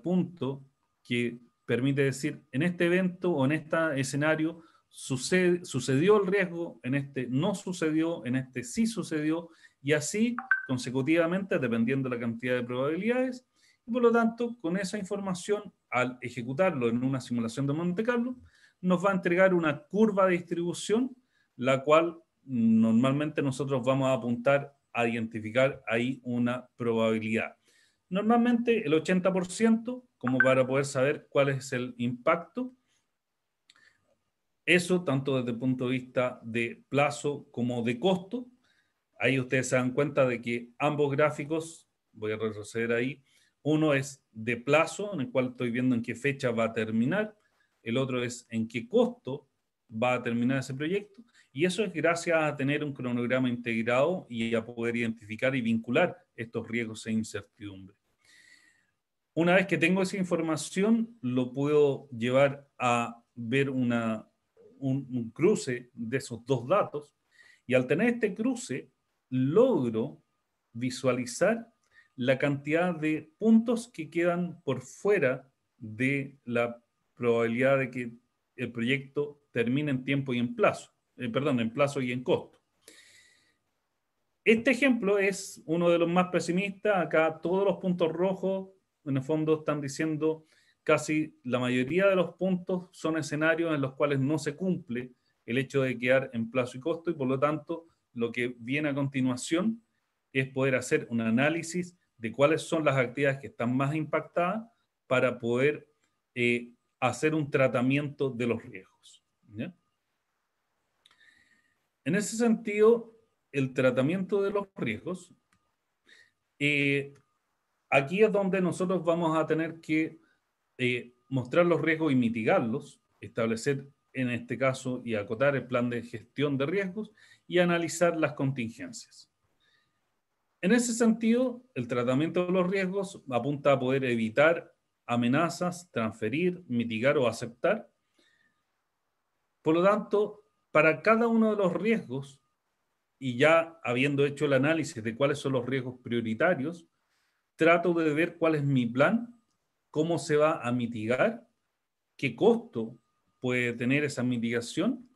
punto que permite decir, en este evento o en este escenario sucedió el riesgo, en este no sucedió, en este sí sucedió, y así consecutivamente, dependiendo de la cantidad de probabilidades, y por lo tanto, con esa información, al ejecutarlo en una simulación de Monte Carlo, nos va a entregar una curva de distribución, la cual normalmente nosotros vamos a apuntar a identificar ahí una probabilidad. Normalmente el 80%, como para poder saber cuál es el impacto. Eso tanto desde el punto de vista de plazo como de costo. Ahí ustedes se dan cuenta de que ambos gráficos, voy a retroceder ahí, uno es de plazo, en el cual estoy viendo en qué fecha va a terminar, el otro es en qué costo va a terminar ese proyecto, y eso es gracias a tener un cronograma integrado y a poder identificar y vincular estos riesgos e incertidumbre. Una vez que tengo esa información, lo puedo llevar a ver un cruce de esos dos datos, y al tener este cruce, logro visualizar la cantidad de puntos que quedan por fuera de la probabilidad de que el proyecto termine en tiempo y en plazo, en plazo y en costo. Este ejemplo es uno de los más pesimistas. Acá todos los puntos rojos, en el fondo, están diciendo casi la mayoría de los puntos son escenarios en los cuales no se cumple el hecho de quedar en plazo y costo, y por lo tanto, lo que viene a continuación es poder hacer un análisis de cuáles son las actividades que están más impactadas para poder hacer un tratamiento de los riesgos, ¿ya? En ese sentido, el tratamiento de los riesgos, aquí es donde nosotros vamos a tener que mostrar los riesgos y mitigarlos, establecer en este caso y acotar el plan de gestión de riesgos y analizar las contingencias. En ese sentido, el tratamiento de los riesgos apunta a poder evitar amenazas, transferir, mitigar o aceptar. Por lo tanto, para cada uno de los riesgos, y ya habiendo hecho el análisis de cuáles son los riesgos prioritarios, trato de ver cuál es mi plan, cómo se va a mitigar, qué costo puede tener esa mitigación,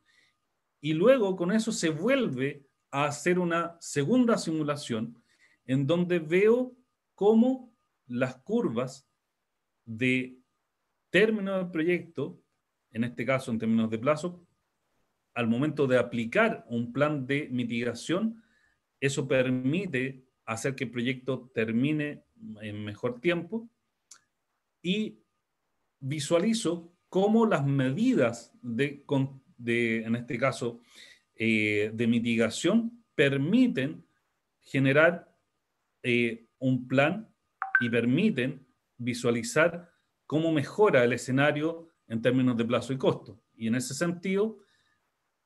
y luego con eso se vuelve a hacer una segunda simulación en donde veo cómo las curvas de término del proyecto, en este caso en términos de plazo, al momento de aplicar un plan de mitigación, eso permite hacer que el proyecto termine en mejor tiempo, y visualizo cómo las medidas en este caso, de mitigación permiten generar un plan y permiten visualizar cómo mejora el escenario en términos de plazo y costo. Y en ese sentido,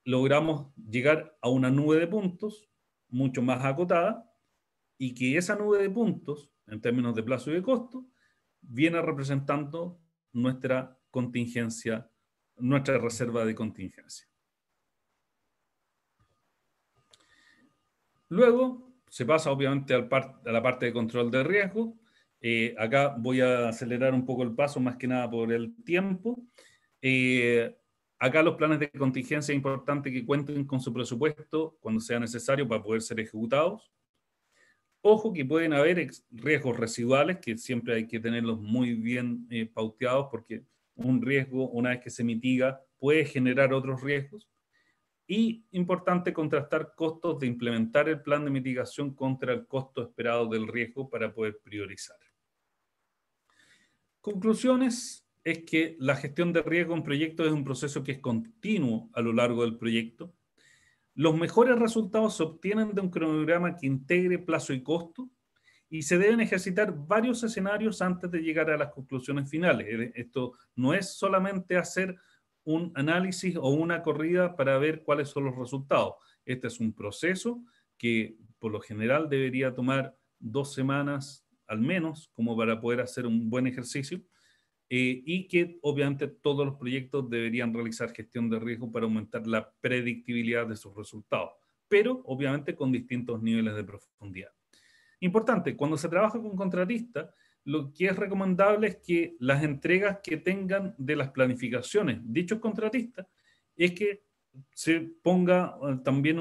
logramos llegar a una nube de puntos mucho más acotada, y que esa nube de puntos, en términos de plazo y de costo, viene representando nuestra contingencia, nuestra reserva de contingencia. Luego se pasa obviamente a la parte de control de riesgo. Acá voy a acelerar un poco el paso, más que nada por el tiempo. Acá los planes de contingencia es importante que cuenten con su presupuesto cuando sea necesario para poder ser ejecutados. Ojo que pueden haber riesgos residuales, que siempre hay que tenerlos muy bien pauteados, porque un riesgo, una vez que se mitiga, puede generar otros riesgos. Y importante contrastar costos de implementar el plan de mitigación contra el costo esperado del riesgo para poder priorizar. Conclusiones es que la gestión de riesgo en proyectos es un proceso que es continuo a lo largo del proyecto. Los mejores resultados se obtienen de un cronograma que integre plazo y costo, y se deben ejercitar varios escenarios antes de llegar a las conclusiones finales. Esto no es solamente hacer un análisis o una corrida para ver cuáles son los resultados. Este es un proceso que por lo general debería tomar 2 semanas al menos como para poder hacer un buen ejercicio, y que obviamente todos los proyectos deberían realizar gestión de riesgo para aumentar la predictibilidad de sus resultados, pero obviamente con distintos niveles de profundidad. Importante, cuando se trabaja con contratistas, lo que es recomendable es que las entregas que tengan de las planificaciones dichos contratistas es que se ponga también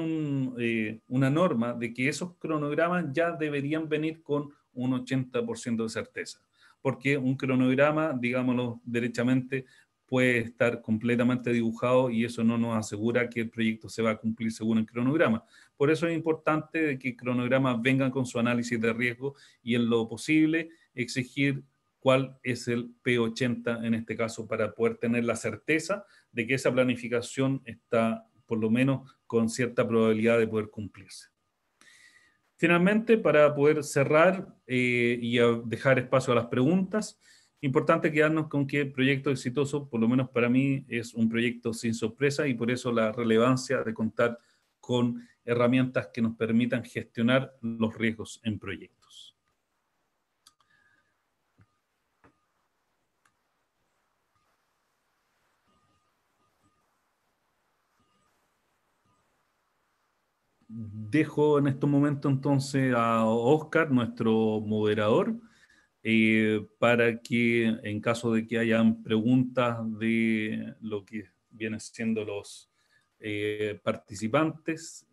una norma de que esos cronogramas ya deberían venir con un 80% de certeza, porque un cronograma, digámoslo derechamente, puede estar completamente dibujado y eso no nos asegura que el proyecto se va a cumplir según el cronograma. Por eso es importante que cronogramas vengan con su análisis de riesgo y en lo posible exigir cuál es el P80 en este caso para poder tener la certeza de que esa planificación está por lo menos con cierta probabilidad de poder cumplirse. Finalmente, para poder cerrar y dejar espacio a las preguntas, importante quedarnos con que el proyecto exitoso, por lo menos para mí, es un proyecto sin sorpresa, y por eso la relevancia de contar con herramientas que nos permitan gestionar los riesgos en proyectos. Dejo en estos momentos entonces a Oscar, nuestro moderador, para que en caso de que hayan preguntas de lo que vienen siendo los participantes,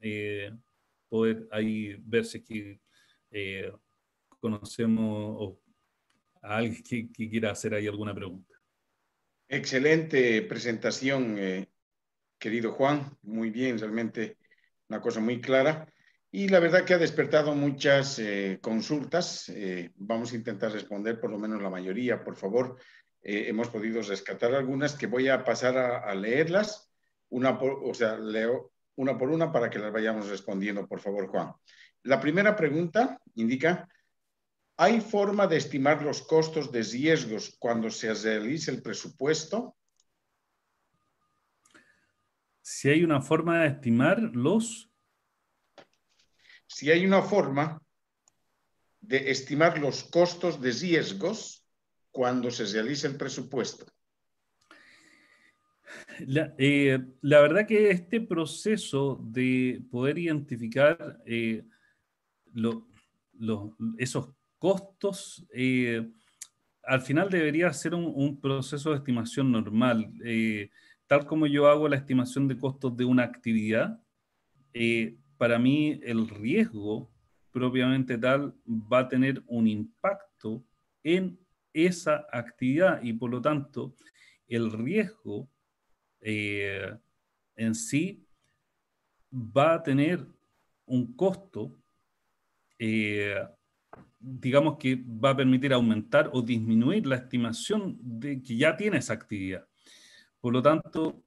poder ahí ver si es que conocemos a alguien que quiera hacer ahí alguna pregunta. Excelente presentación, querido Juan. Muy bien, realmente una cosa muy clara. Y la verdad que ha despertado muchas consultas. Vamos a intentar responder por lo menos la mayoría, por favor. Hemos podido rescatar algunas que voy a pasar a leerlas, leo una por una para que las vayamos respondiendo, por favor, Juan. La primera pregunta indica: ¿hay forma de estimar los costos de riesgos cuando se realice el presupuesto? Si hay una forma de estimar Si hay una forma de estimar los costos de riesgos cuando se realice el presupuesto. La verdad que este proceso de poder identificar esos costos, al final debería ser un proceso de estimación normal. Tal como yo hago la estimación de costos de una actividad, para mí el riesgo propiamente tal va a tener un impacto en esa actividad y por lo tanto el riesgo en sí va a tener un costo, digamos que va a permitir aumentar o disminuir la estimación de que ya tiene esa actividad. Por lo tanto,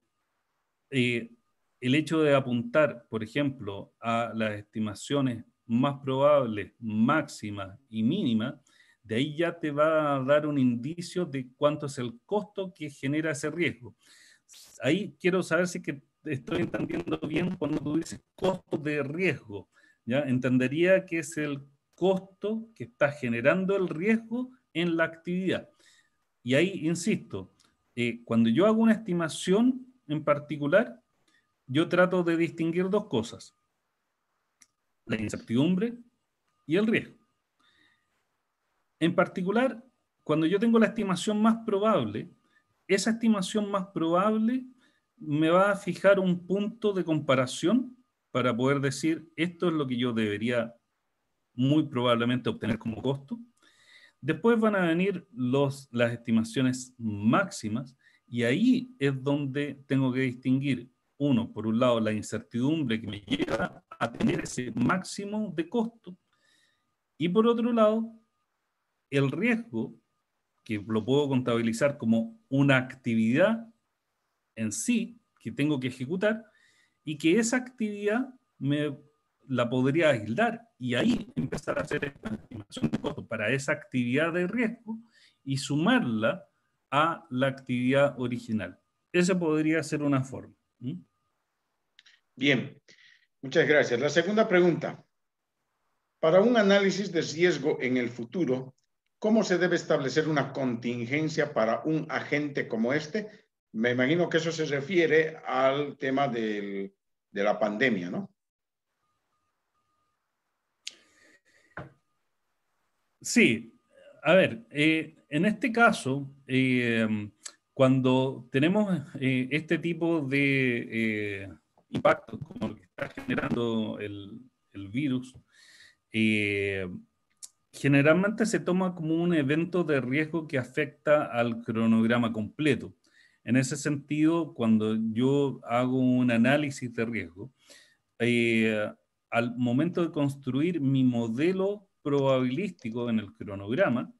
el hecho de apuntar, por ejemplo, a las estimaciones más probables, máximas y mínimas, de ahí ya te va a dar un indicio de cuánto es el costo que genera ese riesgo. Ahí quiero saber si que estoy entendiendo bien cuando tú dices costo de riesgo. ¿Ya? Entendería que es el costo que está generando el riesgo en la actividad. Y ahí, insisto, cuando yo hago una estimación en particular, yo trato de distinguir dos cosas: la incertidumbre y el riesgo. En particular, cuando yo tengo la estimación más probable, esa estimación más probable me va a fijar un punto de comparación para poder decir esto es lo que yo debería muy probablemente obtener como costo. Después van a venir las estimaciones máximas y ahí es donde tengo que distinguir, uno, por un lado, la incertidumbre que me lleva a tener ese máximo de costo y por otro lado, el riesgo, que lo puedo contabilizar como una actividad en sí que tengo que ejecutar y que esa actividad me la podría aislar y ahí empezar a hacer esta estimación de costos para esa actividad de riesgo y sumarla a la actividad original. Esa podría ser una forma. Bien, muchas gracias. La segunda pregunta: para un análisis de riesgo en el futuro, ¿cómo se debe establecer una contingencia para un agente como este? Me imagino que eso se refiere al tema de la pandemia, ¿no? Sí, a ver, en este caso, cuando tenemos este tipo de impactos como el que está generando el virus, eh, generalmente se toma como un evento de riesgo que afecta al cronograma completo. En ese sentido, cuando yo hago un análisis de riesgo, eh, al momento de construir mi modelo probabilístico en el cronograma,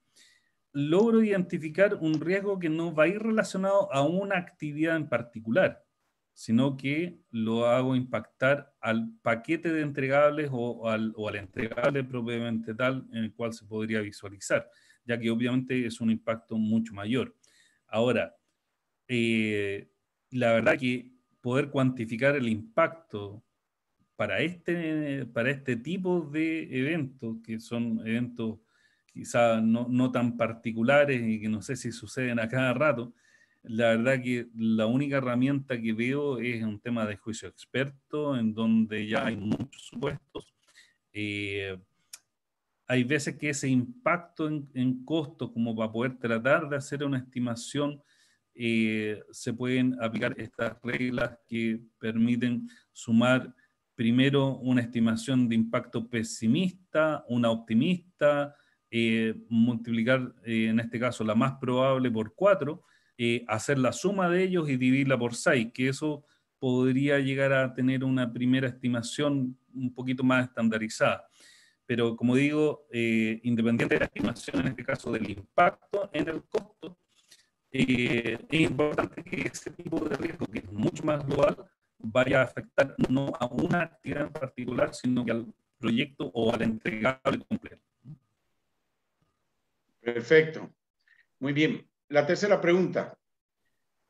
logro identificar un riesgo que no va a ir relacionado a una actividad en particular, sino que lo hago impactar al paquete de entregables o al entregable propiamente tal en el cual se podría visualizar, ya que obviamente es un impacto mucho mayor. Ahora, la verdad que poder cuantificar el impacto para este tipo de eventos, que son eventos quizá no tan particulares y que no sé si suceden a cada rato, la verdad que la única herramienta que veo es un tema de juicio experto, en donde ya hay muchos supuestos. Eh, Hay veces que ese impacto en costos, como para poder tratar de hacer una estimación, se pueden aplicar estas reglas que permiten sumar primero una estimación de impacto pesimista, una optimista, multiplicar en este caso la más probable por 4, hacer la suma de ellos y dividirla por 6, que eso podría llegar a tener una primera estimación un poquito más estandarizada. Pero como digo, independiente de la estimación, en este caso del impacto en el costo, es importante que ese tipo de riesgo, que es mucho más global, vaya a afectar no a una actividad en particular, sino que al proyecto o al entregable completo. Perfecto. Muy bien. La tercera pregunta.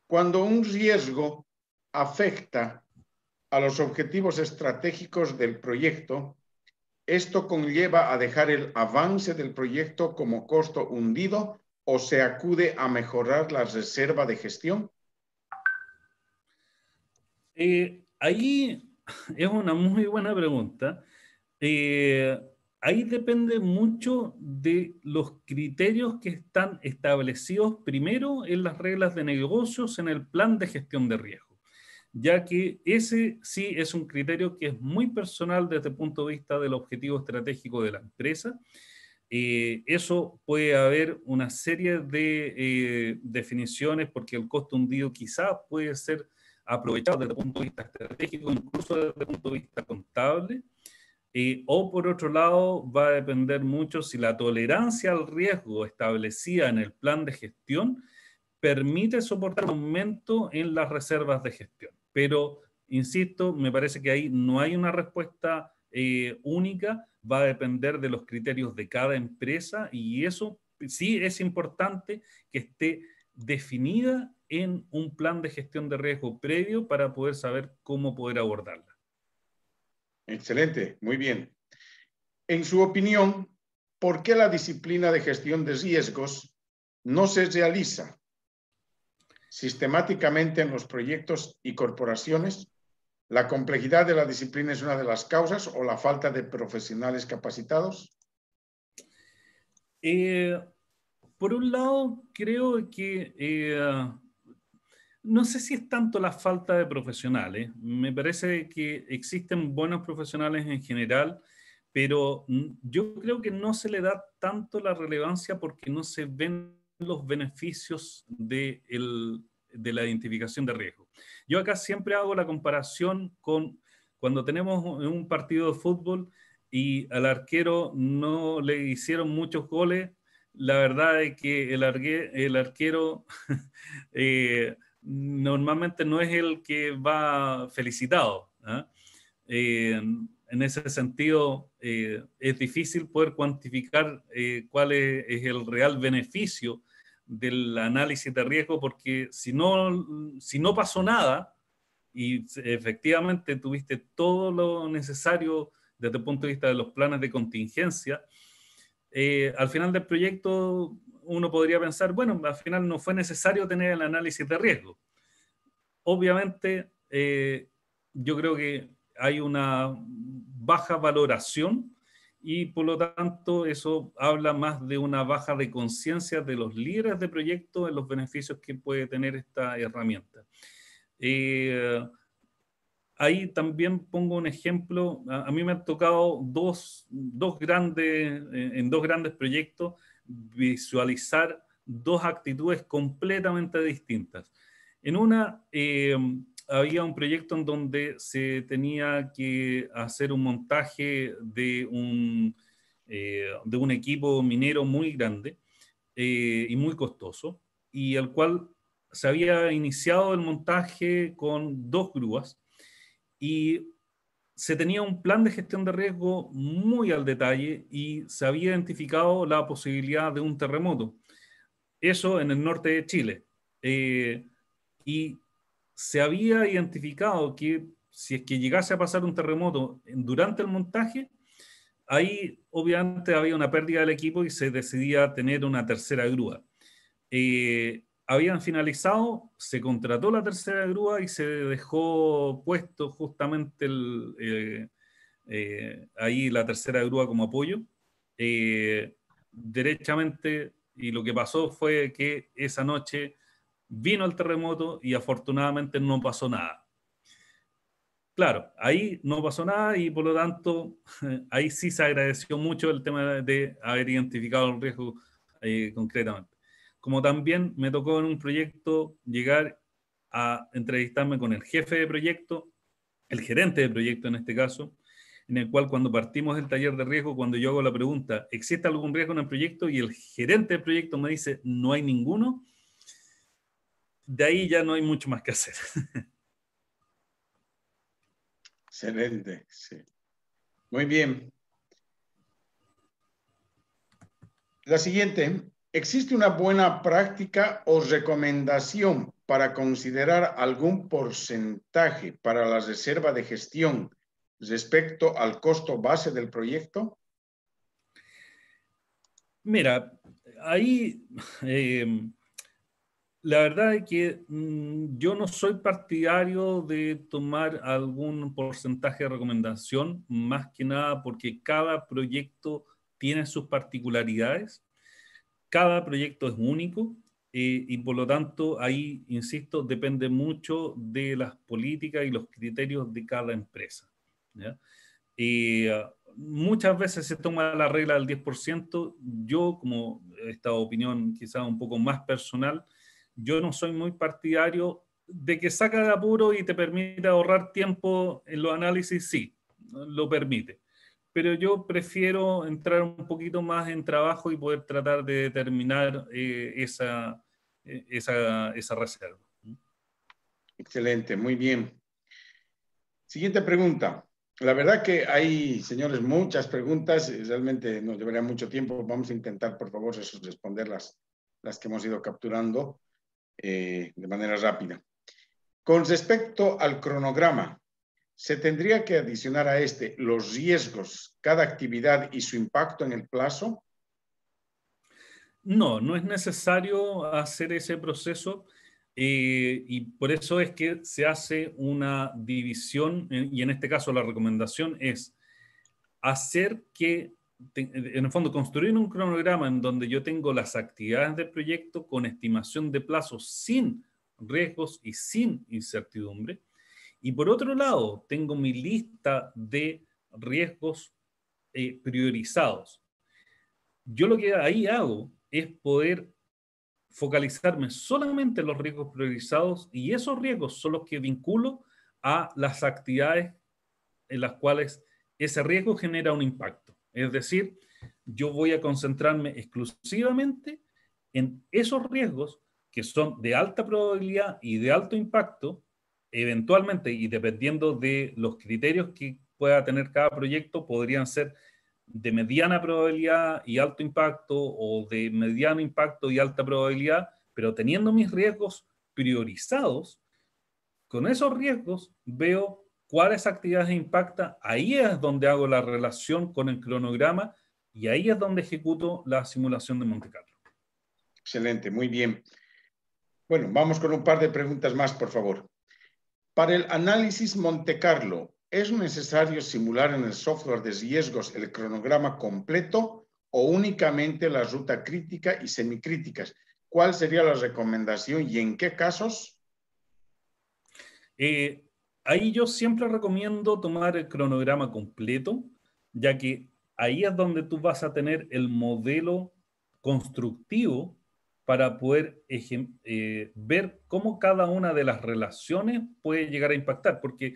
Cuando un riesgo afecta a los objetivos estratégicos del proyecto, ¿esto conlleva a dejar el avance del proyecto como costo hundido o se acude a mejorar la reserva de gestión? Ahí es una muy buena pregunta. Ahí depende mucho de los criterios que están establecidos primero en las reglas de negocios en el plan de gestión de riesgo, ya que ese sí es un criterio que es muy personal desde el punto de vista del objetivo estratégico de la empresa. Eso puede haber una serie de definiciones porque el costo hundido quizás puede ser aprovechado desde el punto de vista estratégico, incluso desde el punto de vista contable, o por otro lado va a depender mucho si la tolerancia al riesgo establecida en el plan de gestión permite soportar un aumento en las reservas de gestión. Pero, insisto, me parece que ahí no hay una respuesta única, va a depender de los criterios de cada empresa y eso sí es importante que esté definida en un plan de gestión de riesgo previo para poder saber cómo poder abordarla. Excelente, muy bien. En su opinión, ¿por qué la disciplina de gestión de riesgos no se realiza sistemáticamente en los proyectos y corporaciones? ¿La complejidad de la disciplina es una de las causas o la falta de profesionales capacitados? Por un lado, creo que no sé si es tanto la falta de profesionales. Me parece que existen buenos profesionales en general, pero yo creo que no se le da tanto la relevancia porque no se ven los beneficios de la identificación de riesgo. Yo acá siempre hago la comparación con cuando tenemos un partido de fútbol y al arquero no le hicieron muchos goles. La verdad es que el arquero normalmente no es el que va felicitado, ¿eh? En ese sentido, es difícil poder cuantificar cuál es el real beneficio del análisis de riesgo, porque si no pasó nada y efectivamente tuviste todo lo necesario desde el punto de vista de los planes de contingencia, al final del proyecto uno podría pensar, bueno, al final no fue necesario tener el análisis de riesgo. Obviamente, yo creo que hay una baja valoración y por lo tanto eso habla más de una baja de conciencia de los líderes de proyecto en los beneficios que puede tener esta herramienta. Ahí también pongo un ejemplo. A mí me han tocado en dos grandes proyectos visualizar dos actitudes completamente distintas. En una había un proyecto en donde se tenía que hacer un montaje de un equipo minero muy grande y muy costoso, y al cual se había iniciado el montaje con 2 grúas y se tenía un plan de gestión de riesgo muy al detalle y se había identificado la posibilidad de un terremoto. Eso en el norte de Chile. Y se había identificado que si es que llegase a pasar un terremoto durante el montaje, ahí obviamente había una pérdida del equipo y se decidía tener una tercera grúa. Habían finalizado, se contrató la tercera grúa y se dejó puesto justamente ahí la tercera grúa como apoyo. Derechamente, y lo que pasó fue que esa noche vino el terremoto y afortunadamente no pasó nada. claro, ahí no pasó nada y por lo tanto ahí sí se agradeció mucho el tema de haber identificado el riesgo concretamente. Como también me tocó en un proyecto llegar a entrevistarme con el jefe de proyecto, el gerente de proyecto en este caso, en el cual cuando partimos del taller de riesgo, cuando yo hago la pregunta, ¿existe algún riesgo en el proyecto? Y el gerente del proyecto me dice, no hay ninguno, de ahí ya no hay mucho más que hacer. Excelente, sí. Muy bien. La siguiente, ¿existe una buena práctica o recomendación para considerar algún porcentaje para la reserva de gestión respecto al costo base del proyecto? Mira, ahí la verdad es que yo no soy partidario de tomar algún porcentaje de recomendación, más que nada porque cada proyecto tiene sus particularidades, cada proyecto es único y por lo tanto ahí, insisto, depende mucho de las políticas y los criterios de cada empresa, ¿ya? Y muchas veces se toma la regla del 10%. Yo, como esta opinión quizá un poco más personal, yo no soy muy partidario de que saca de apuro y te permite ahorrar tiempo en los análisis, sí, lo permite. Pero yo prefiero entrar un poquito más en trabajo y poder tratar de determinar esa reserva. Excelente, muy bien. Siguiente pregunta. La verdad que hay, señores, muchas preguntas. Realmente nos llevaría mucho tiempo. Vamos a intentar, por favor, responder las que hemos ido capturando de manera rápida. Con respecto al cronograma, ¿se tendría que adicionar a este los riesgos, cada actividad y su impacto en el plazo? No, no es necesario hacer ese proceso y por eso es que se hace una división y en este caso la recomendación es hacer que, en el fondo, construir un cronograma en donde yo tengo las actividades del proyecto con estimación de plazos sin riesgos y sin incertidumbre. Y por otro lado, tengo mi lista de riesgos priorizados. Yo lo que ahí hago es poder focalizarme solamente en los riesgos priorizados y esos riesgos son los que vinculo a las actividades en las cuales ese riesgo genera un impacto. Es decir, yo voy a concentrarme exclusivamente en esos riesgos que son de alta probabilidad y de alto impacto, eventualmente, y dependiendo de los criterios que pueda tener cada proyecto, podrían ser de mediana probabilidad y alto impacto o de mediano impacto y alta probabilidad, pero teniendo mis riesgos priorizados, con esos riesgos veo cuáles actividades impacta, ahí es donde hago la relación con el cronograma y ahí es donde ejecuto la simulación de Monte Carlo. Excelente, muy bien. Bueno, vamos con un par de preguntas más, por favor. Para el análisis Monte Carlo, ¿es necesario simular en el software de riesgos el cronograma completo o únicamente la ruta crítica y semicríticas? ¿Cuál sería la recomendación y en qué casos? Ahí yo siempre recomiendo tomar el cronograma completo, ya que ahí es donde tú vas a tener el modelo constructivo para poder ver cómo cada una de las relaciones puede llegar a impactar, porque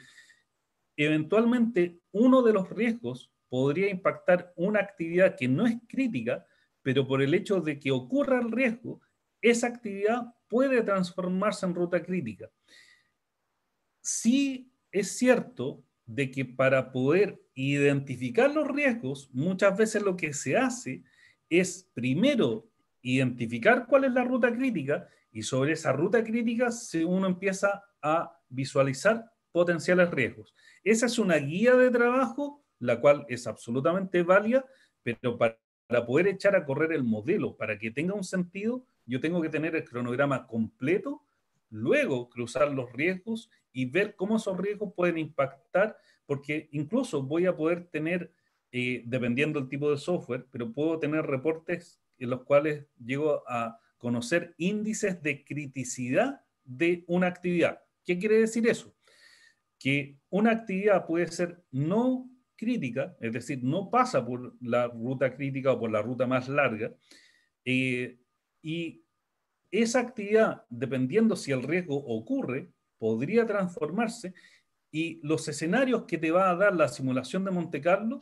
eventualmente uno de los riesgos podría impactar una actividad que no es crítica, pero por el hecho de que ocurra el riesgo, esa actividad puede transformarse en ruta crítica. Sí es cierto de que para poder identificar los riesgos, muchas veces lo que se hace es primero identificar cuál es la ruta crítica y sobre esa ruta crítica uno empieza a visualizar potenciales riesgos. Esa es una guía de trabajo, la cual es absolutamente válida, pero para poder echar a correr el modelo, para que tenga un sentido, yo tengo que tener el cronograma completo, luego cruzar los riesgos y ver cómo esos riesgos pueden impactar, porque incluso voy a poder tener, dependiendo del tipo de software, pero puedo tener reportes en los cuales llego a conocer índices de criticidad de una actividad. ¿Qué quiere decir eso? que una actividad puede ser no crítica, es decir, no pasa por la ruta crítica o por la ruta más larga, y esa actividad, dependiendo si el riesgo ocurre, podría transformarse, y los escenarios que te va a dar la simulación de Monte Carlo,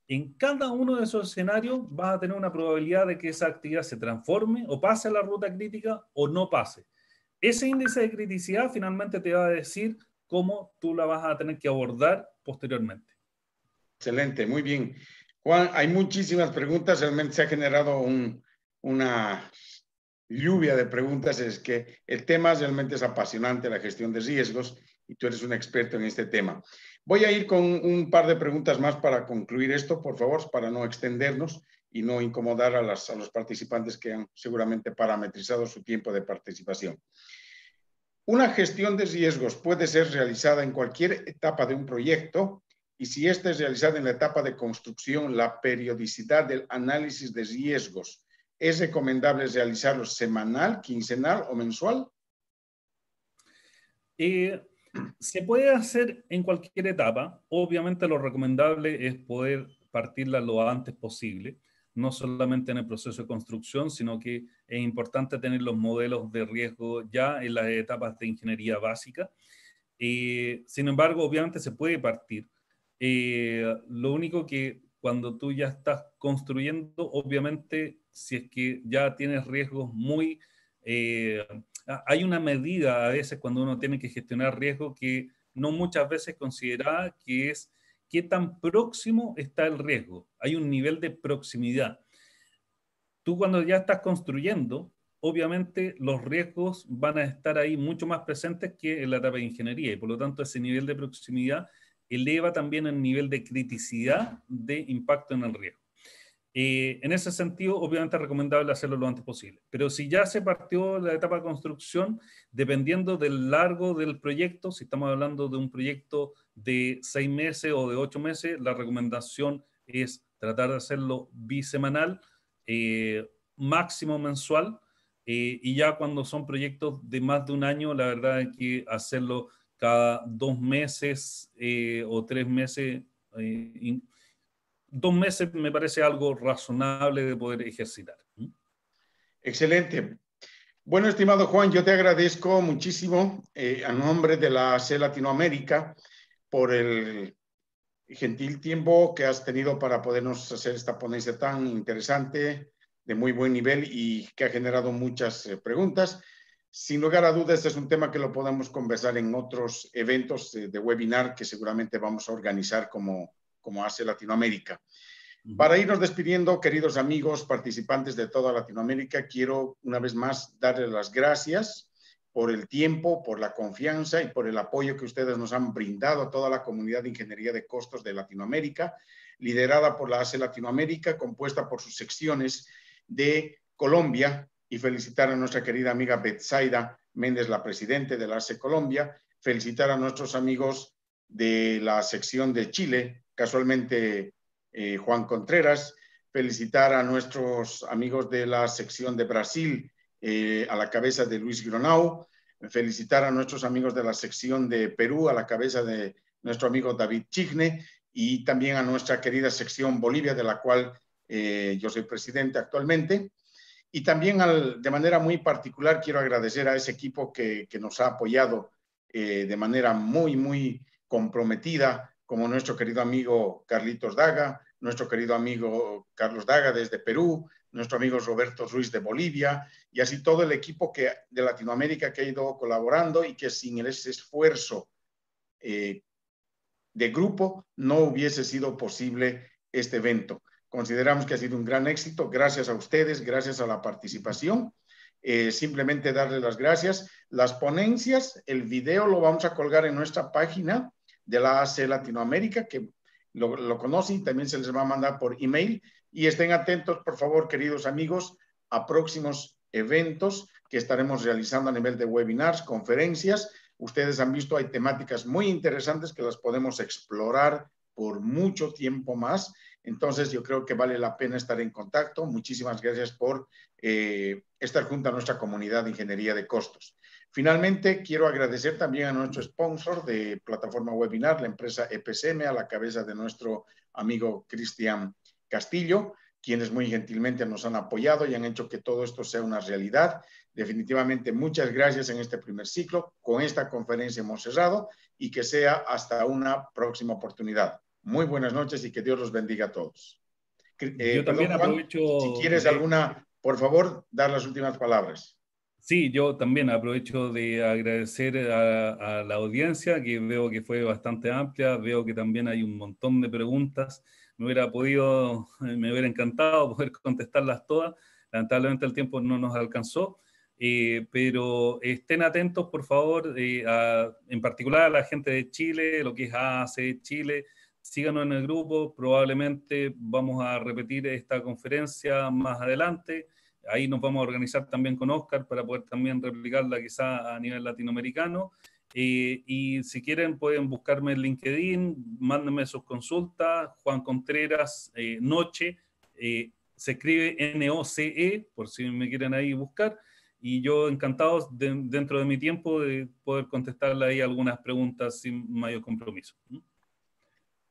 en cada uno de esos escenarios vas a tener una probabilidad de que esa actividad se transforme o pase a la ruta crítica o no pase. Ese índice de criticidad finalmente te va a decir cómo tú la vas a tener que abordar posteriormente. Excelente, muy bien. Juan, hay muchísimas preguntas, realmente se ha generado una lluvia de preguntas. Es que el tema realmente es apasionante, la gestión de riesgos, y tú eres un experto en este tema. Voy a ir con un par de preguntas más para concluir esto, por favor, para no extendernos y no incomodar a los participantes que han seguramente parametrizado su tiempo de participación. Una gestión de riesgos puede ser realizada en cualquier etapa de un proyecto, y si esta es realizada en la etapa de construcción, la periodicidad del análisis de riesgos, ¿es recomendable realizarlo semanal, quincenal o mensual? Se puede hacer en cualquier etapa. Obviamente lo recomendable es poder partirla lo antes posible, no solamente en el proceso de construcción, sino que es importante tener los modelos de riesgo ya en las etapas de ingeniería básica. Sin embargo, obviamente se puede partir. Lo único que cuando tú ya estás construyendo, obviamente, si es que ya tienes riesgos muy... hay una medida a veces cuando uno tiene que gestionar riesgo que no muchas veces considerada, que es qué tan próximo está el riesgo. Hay un nivel de proximidad. Tú cuando ya estás construyendo, obviamente los riesgos van a estar ahí mucho más presentes que en la etapa de ingeniería, y por lo tanto ese nivel de proximidad eleva también el nivel de criticidad de impacto en el riesgo. En ese sentido, obviamente es recomendable hacerlo lo antes posible. Pero si ya se partió la etapa de construcción, dependiendo del largo del proyecto, si estamos hablando de un proyecto de 6 meses o de 8 meses, la recomendación es tratar de hacerlo bisemanal, máximo mensual, y ya cuando son proyectos de más de un año, la verdad es que hacerlo cada 2 meses o 3 meses. 2 meses me parece algo razonable de poder ejercitar. Excelente. Bueno, estimado Juan, yo te agradezco muchísimo a nombre de la AC Latinoamérica por el gentil tiempo que has tenido para podernos hacer esta ponencia tan interesante, de muy buen nivel y que ha generado muchas preguntas. Sin lugar a dudas, este es un tema que lo podemos conversar en otros eventos de webinar que seguramente vamos a organizar como AC Latinoamérica. Para irnos despidiendo, queridos amigos, participantes de toda Latinoamérica, quiero una vez más darles las gracias por el tiempo, por la confianza y por el apoyo que ustedes nos han brindado a toda la comunidad de ingeniería de costos de Latinoamérica, liderada por la AC Latinoamérica, compuesta por sus secciones de Colombia, y felicitar a nuestra querida amiga Betsaida Méndez, la presidenta de la AC Colombia, felicitar a nuestros amigos de la sección de Chile, casualmente Juan Contreras, felicitar a nuestros amigos de la sección de Brasil, a la cabeza de Luis Gronau, felicitar a nuestros amigos de la sección de Perú, a la cabeza de nuestro amigo David Chigne, y también a nuestra querida sección Bolivia, de la cual yo soy presidente actualmente. Y también de manera muy particular quiero agradecer a ese equipo que nos ha apoyado de manera muy, muy comprometida, como nuestro querido amigo Carlitos Daga, nuestro querido amigo Carlos Daga desde Perú, nuestro amigo Roberto Ruiz de Bolivia, y así todo el equipo de Latinoamérica que ha ido colaborando, y que sin ese esfuerzo de grupo no hubiese sido posible este evento. Consideramos que ha sido un gran éxito, gracias a ustedes, gracias a la participación. Simplemente darles las gracias. Las ponencias, el video lo vamos a colgar en nuestra página de la AC Latinoamérica, que lo conocen, y también se les va a mandar por email. Y estén atentos, por favor, queridos amigos, a próximos eventos que estaremos realizando a nivel de webinars, conferencias. Ustedes han visto, hay temáticas muy interesantes que las podemos explorar por mucho tiempo más. Entonces, yo creo que vale la pena estar en contacto. Muchísimas gracias por estar junto a nuestra comunidad de ingeniería de costos. Finalmente, quiero agradecer también a nuestro sponsor de plataforma webinar, la empresa EPSM, a la cabeza de nuestro amigo Cristian Castillo, quienes muy gentilmente nos han apoyado y han hecho que todo esto sea una realidad. Definitivamente, muchas gracias en este primer ciclo. Con esta conferencia hemos cerrado y que sea hasta una próxima oportunidad. Muy buenas noches y que Dios los bendiga a todos. Yo Perdón, también Juan, si aprovecho quieres alguna, por favor, dar las últimas palabras. Sí, yo también aprovecho de agradecer a la audiencia, que veo que fue bastante amplia, veo que también hay un montón de preguntas. Me hubiera encantado poder contestarlas todas. Lamentablemente el tiempo no nos alcanzó, pero estén atentos, por favor, en particular a la gente de Chile, lo que es AAC Chile. Síganos en el grupo, probablemente vamos a repetir esta conferencia más adelante. Ahí nos vamos a organizar también con Oscar para poder también replicarla quizá a nivel latinoamericano. Y si quieren pueden buscarme en LinkedIn, mándenme sus consultas, Juan Contreras Noche, se escribe N-O-C-E, por si me quieren ahí buscar, y yo encantado dentro de mi tiempo de poder contestarle ahí algunas preguntas sin mayor compromiso.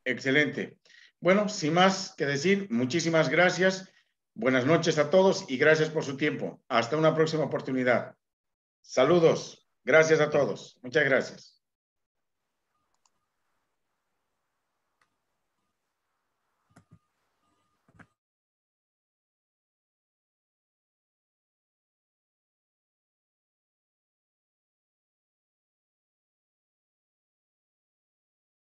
Excelente. Bueno, sin más que decir, muchísimas gracias. Buenas noches a todos y gracias por su tiempo. Hasta una próxima oportunidad. Saludos. Gracias a todos. Muchas gracias.